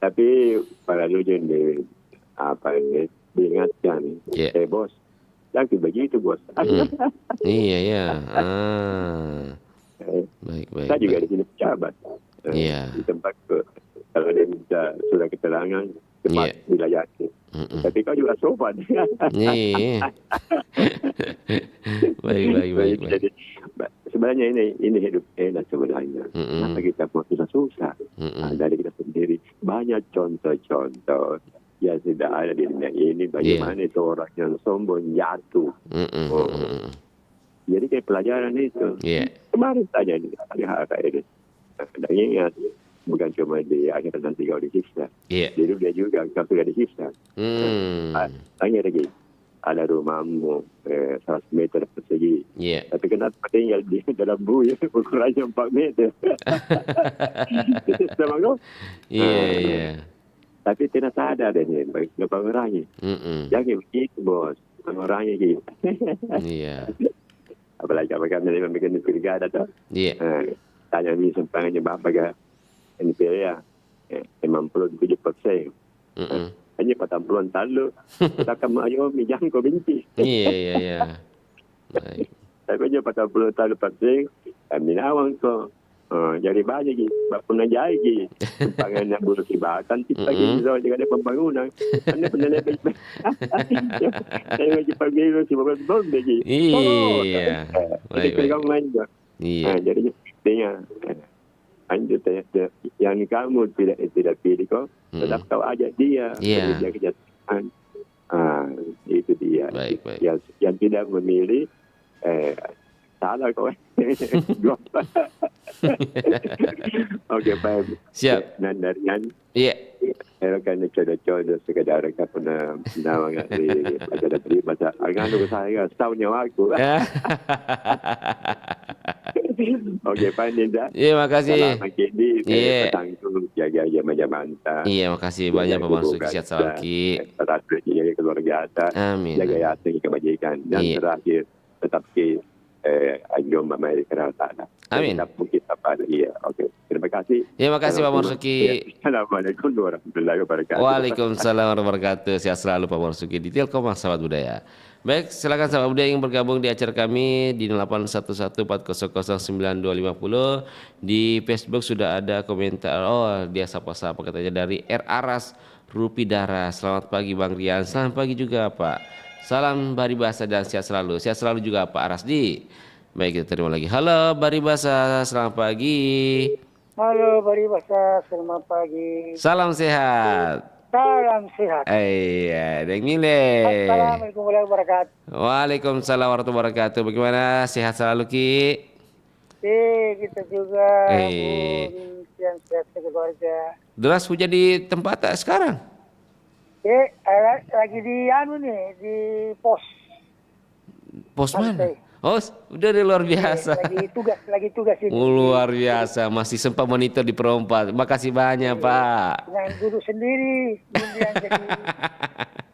Tapi para lujen diingatkan, bos, jangan begitu bos. Iya. Baik. Saya juga di sini pejabat. Di tempat kalau dia minta surat keterangan tempat wilayah ini. Tapi kau juga sopan. Baik. Jadi, sebenarnya ini hidup enak sebenarnya. Kenapa kita mau susah-susah? Dari kita sendiri banyak contoh-contoh yang sudah ada di dunia ini. Bagaimana itu orang yang sombong jatuh. Jadi kayak pelajaran itu. Kemarin saja di hari ini. Dan ingat, bukan cuma di akhirat nanti kau disiksa. Di dunia juga kau sudah disiksa. Tanya lagi. Ada rumahmu 100 meter persegi. Tapi kenapa tinggal di dalam bui ukurannya 4 meter? Itu sama kau? Iya. Tapi tidak sadar ini, bagaimana mengurangi. Jangan begitu bos, mengurangi gitu. Iya. Apalagi kalau kami membuat pilkada tuh. Tanya ni sempangannya bapak ke NPA 57%. Hanya 40-an talu. Kita akan mengayomi, jangan kau benci. Iya. Baik. Tapi hanya 40 talu persen, kami nawang kau. Jadi banyak lagi. Bapak nak jahit lagi. Pangan buruk ibatan. Kita lagi juga ada pembangunan. Anda pernah lebih. Saya lagi panggil si bapak tahun lagi. Iya. Baik. Jadi dengar. Anjur yang kamu tidak pilih kok, tetap kau ajak dia. Dia kejahatan. Itu dia. Baik. Yang tidak memilih salah kau. Okey, baik. Siap. Nandaran. Iya. Kan coba sekadar kan pernah nawangan di pada peribahasa. Agak lu saya setahunnya aku. Okey, Ninda. Iya, makasih. Selamat Kindi. Iya. Petang itu jaga macam mantap. Iya, makasih banyak Pak Marzuki, sehat selalu Ki. Tetap jaga keluarga anda. Amin. Jaga hati kebajikan. Dan terakhir tetap Ki anjom Mama Ta'ala. Amin. Mungkin apa ada. Iya, okey. Terima kasih. Ya, makasih Pak Marzuki. Assalamualaikum warahmatullahi wabarakatuh. Waalaikumsalam warahmatullahi wabarakatuh. Sehat selalu Pak Marzuki di Telkomah Sahabat Budaya. Baik, silakan sahabat budaya yang bergabung di acara kami di 81140009250. Di Facebook sudah ada komentar. Oh, dia sapa-sapa katanya dari R. Aras Rupidara. Selamat pagi Bang Rian. Selamat pagi juga Pak. Salam Baribasa dan sehat selalu. Sehat selalu juga Pak Arasdi. Baik, kita terima lagi. Halo Baribasa, selamat pagi. Halo Baribasa, selamat pagi. Salam sehat. Salam sehat. Iya, Deng Mile. Assalamualaikum warahmatullahi wabarakatuh. Waalaikumsalam warahmatullahi wabarakatuh. Bagaimana? Sehat selalu Ki? Kita juga. Yang sehat keluarga. Deras hujan di tempat tak sekarang? Lagi di di pos. Pos mana? Oh, udah luar biasa. Lagi tugas ini. Luar biasa, masih sempat monitor di perompat. Makasih banyak, Pak. Dengan guru sendiri.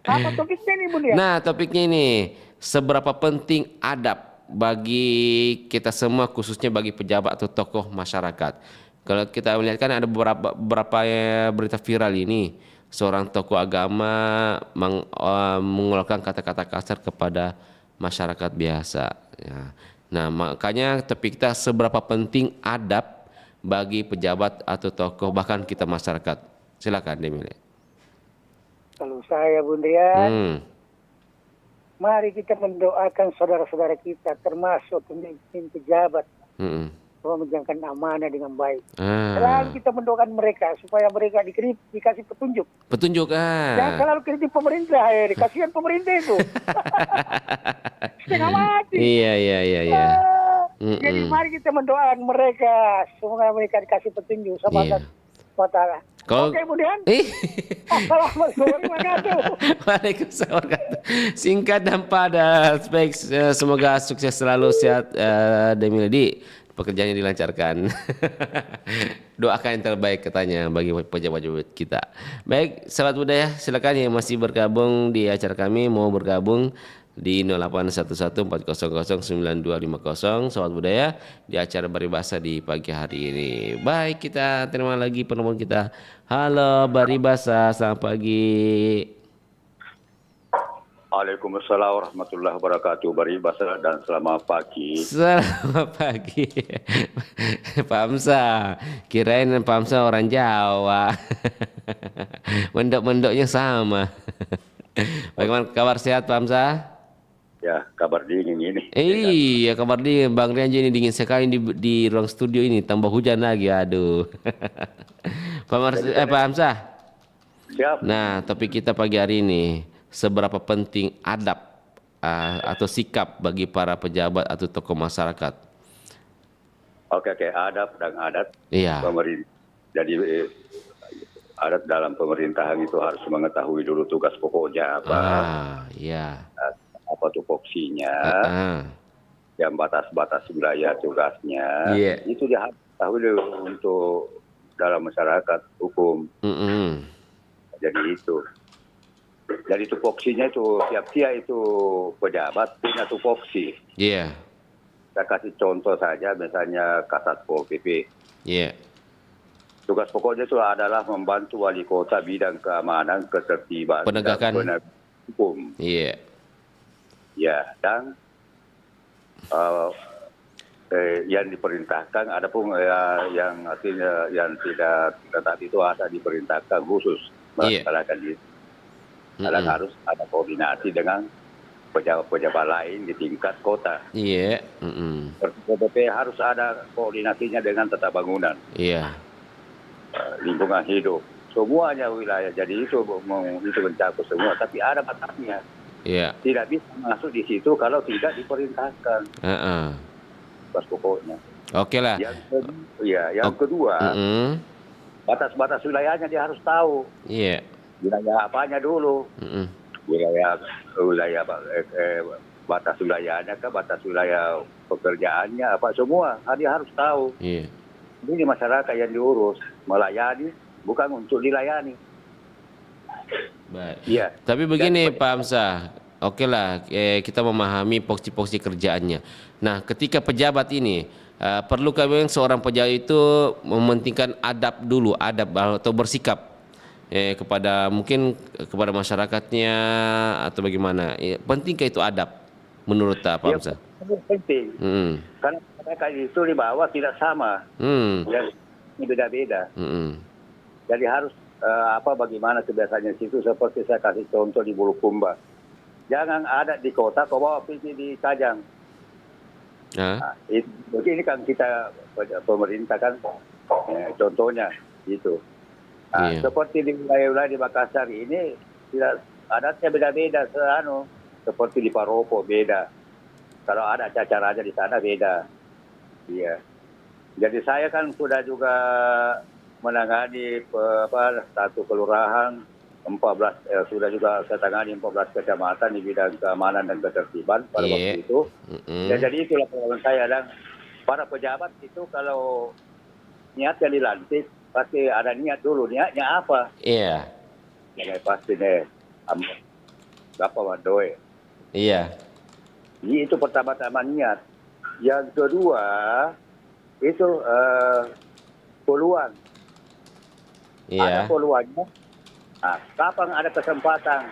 Apa topiknya nih, Bun? Nah, topiknya ini, seberapa penting adab bagi kita semua, khususnya bagi pejabat atau tokoh masyarakat. Kalau kita melihat kan ada beberapa berita viral ini, seorang tokoh agama mengeluarkan kata-kata kasar kepada masyarakat biasa. Ya. Nah, makanya topik kita seberapa penting adab bagi pejabat atau tokoh bahkan kita masyarakat. Silakan Demile. Kalau saya Bun Rian, mari kita mendoakan saudara-saudara kita termasuk pemimpin pejabat bahwa menjalankan amanah dengan baik. Selalu kita mendoakan mereka supaya mereka dikasih petunjuk. Jangan selalu kritik pemerintah, kasihan pemerintah itu. Setengah mati. Iya. Jadi mari kita mendoakan mereka, semoga mereka dikasih petunjuk sama Allah SWT. Oke, kemudian. Assalamualaikum warahmatullahi wabarakatuh. Waalaikumsalam warahmatullahi wabarakatuh. Singkat dan padat. Baik, semoga sukses selalu, sehat Demildi. Pekerjaannya dilancarkan. Doakan yang terbaik katanya bagi pejabat-pejabat kita. Baik, sahabat budaya, silakan yang masih bergabung di acara kami mau bergabung di 0811400950 sahabat budaya di acara Baribasa di pagi hari ini. Baik, kita terima lagi penelpon kita. Halo Baribasa, selamat pagi. Waalaikumsalam warahmatullahi wabarakatuh. Baribasa dan selamat pagi. Selamat pagi Pak Hamzah. Kirain Pak Hamzah orang Jawa. Mendok-mendoknya sama. Bagaimana kabar, sehat Pak Hamzah? Ya, kabar dingin ini. Iya, kabar dingin. Bang Rian ini dingin sekali di ruang studio ini. Tambah hujan lagi, aduh. Pak Hamzah. Siap. Nah, topik kita pagi hari ini, seberapa penting adab atau sikap bagi para pejabat atau tokoh masyarakat? Oke, adab dan adat. Iya. Jadi adat dalam pemerintahan itu harus mengetahui dulu tugas pokoknya apa. Iya. Apa tupoksinya. Yang batas-batas wilayah tugasnya. Itu dia harus tahu dulu untuk dalam masyarakat hukum. Jadi itu. Jadi tupoksinya itu tiap-tiap itu pejabat punya tupoksi. Iya. Saya kasih contoh saja, misalnya Kasatpol PP. Iya. Tugas pokoknya itu adalah membantu wali kota bidang keamanan, ketertiban, penegakan hukum. Iya. Ya, dan yang diperintahkan, adapun yang artinya yang tidak tetap itu ada diperintahkan khusus melaksanakan itu. Karena harus ada koordinasi dengan pejabat-pejabat lain di tingkat kota. Iya. PPP harus ada koordinasinya dengan tata bangunan. Iya. Lingkungan hidup. Semuanya wilayah. Jadi itu mencakup semua. Tapi ada batasnya. Tidak bisa masuk di situ kalau tidak diperintahkan. Pas pokoknya. Oke lah. Yang kedua, batas-batas wilayahnya dia harus tahu. Iya. Wilayah apanya dulu? Wilayah batas wilayahnya ke batas wilayah pekerjaannya apa semua dia harus tahu. Iya. Ini masyarakat yang diurus, melayani bukan untuk dilayani. Baik. Iya. Tapi begini Pak Hamzah, oke lah kita memahami porsi-porsi kerjaannya. Nah, ketika pejabat ini perlu kami seorang pejabat itu mementingkan adab dulu, adab atau bersikap kepada mungkin kepada masyarakatnya atau bagaimana? Pentingkah itu adab menurut Pak Hamzah? Penting. Karena mereka itu di bawah tidak sama. Jadi beda-beda. Jadi harus bagaimana kebiasaannya situ seperti saya kasih contoh di Bulukumba. Jangan ada di kota kau bawa pergi di Kajang. Ini kan kita pemerintah kan contohnya gitu. Seperti di wilayah-wilayah di Makassar ini tidak adatnya beda-beda, seperti di Paropo beda. Kalau ada acara aja di sana beda. Iya. Jadi saya kan sudah juga menangani satu kelurahan 14 sudah juga saya tangani 14 kecamatan di bidang keamanan dan ketertiban pada waktu itu. Ya, jadi itulah pengalaman saya, dan para pejabat itu kalau niatnya dilantik pasti ada niat dulu. Niatnya apa? Iya. Ya pasti apa wandoe. Iya. Itu pertama-tama niat. Yang kedua itu peluang. Iya. Ada peluangnya. Kapan ada kesempatan?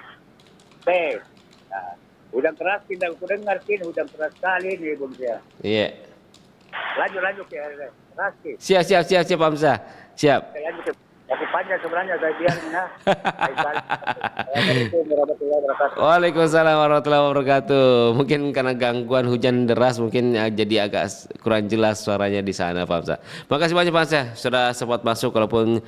Udang keras kita dengarkin, udang keras kali ini Bung Sia. Iya. Lanjut ya. Siap Pak Hamzah. Siap. Lanjut. Tapi panjang sebenarnya saya biarin ya. Waalaikumsalam warahmatullahi wabarakatuh. Mungkin karena gangguan hujan deras mungkin jadi agak kurang jelas suaranya di sana Pak Hamzah. Makasih banyak Pak Hamzah sudah sempat masuk, walaupun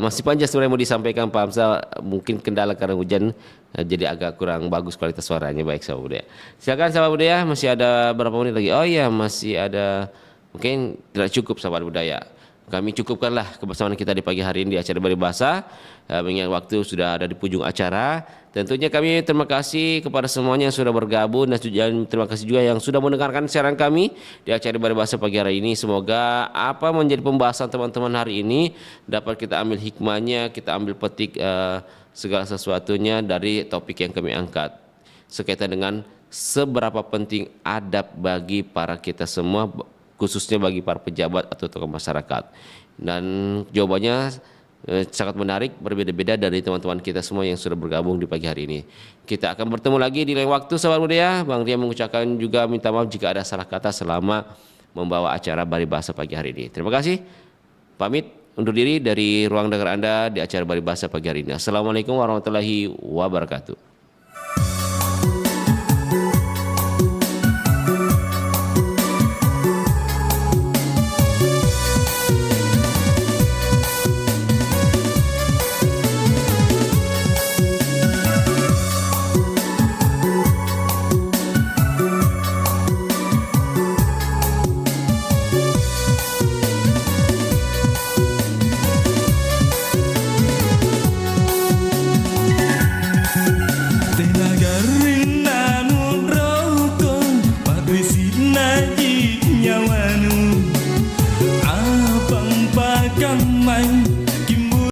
masih panjang sebenarnya mau disampaikan Pak Hamzah, mungkin kendala karena hujan jadi agak kurang bagus kualitas suaranya. Baik sahabat budaya. Silakan sahabat budaya, masih ada berapa menit lagi? Oh iya, masih ada, mungkin tidak cukup sahabat budaya. Kami cukupkanlah kebersamaan kita di pagi hari ini di acara Baribahasa. Mengingat waktu sudah ada di ujung acara. Tentunya kami terima kasih kepada semuanya yang sudah bergabung, dan terima kasih juga yang sudah mendengarkan siaran kami di acara Baribahasa pagi hari ini. Semoga apa menjadi pembahasan teman-teman hari ini dapat kita ambil hikmahnya, kita ambil petik segala sesuatunya dari topik yang kami angkat sekaitan dengan seberapa penting adab bagi para kita semua, khususnya bagi para pejabat atau tokoh masyarakat. Dan jawabannya sangat menarik, berbeda-beda dari teman-teman kita semua yang sudah bergabung di pagi hari ini. Kita akan bertemu lagi di lain waktu sahabat budaya. Bang Ria mengucapkan juga minta maaf jika ada salah kata selama membawa acara Baribahasa pagi hari ini. Terima kasih. Pamit undur diri dari ruang dengar Anda di acara Baribahasa pagi hari ini. Assalamualaikum warahmatullahi wabarakatuh.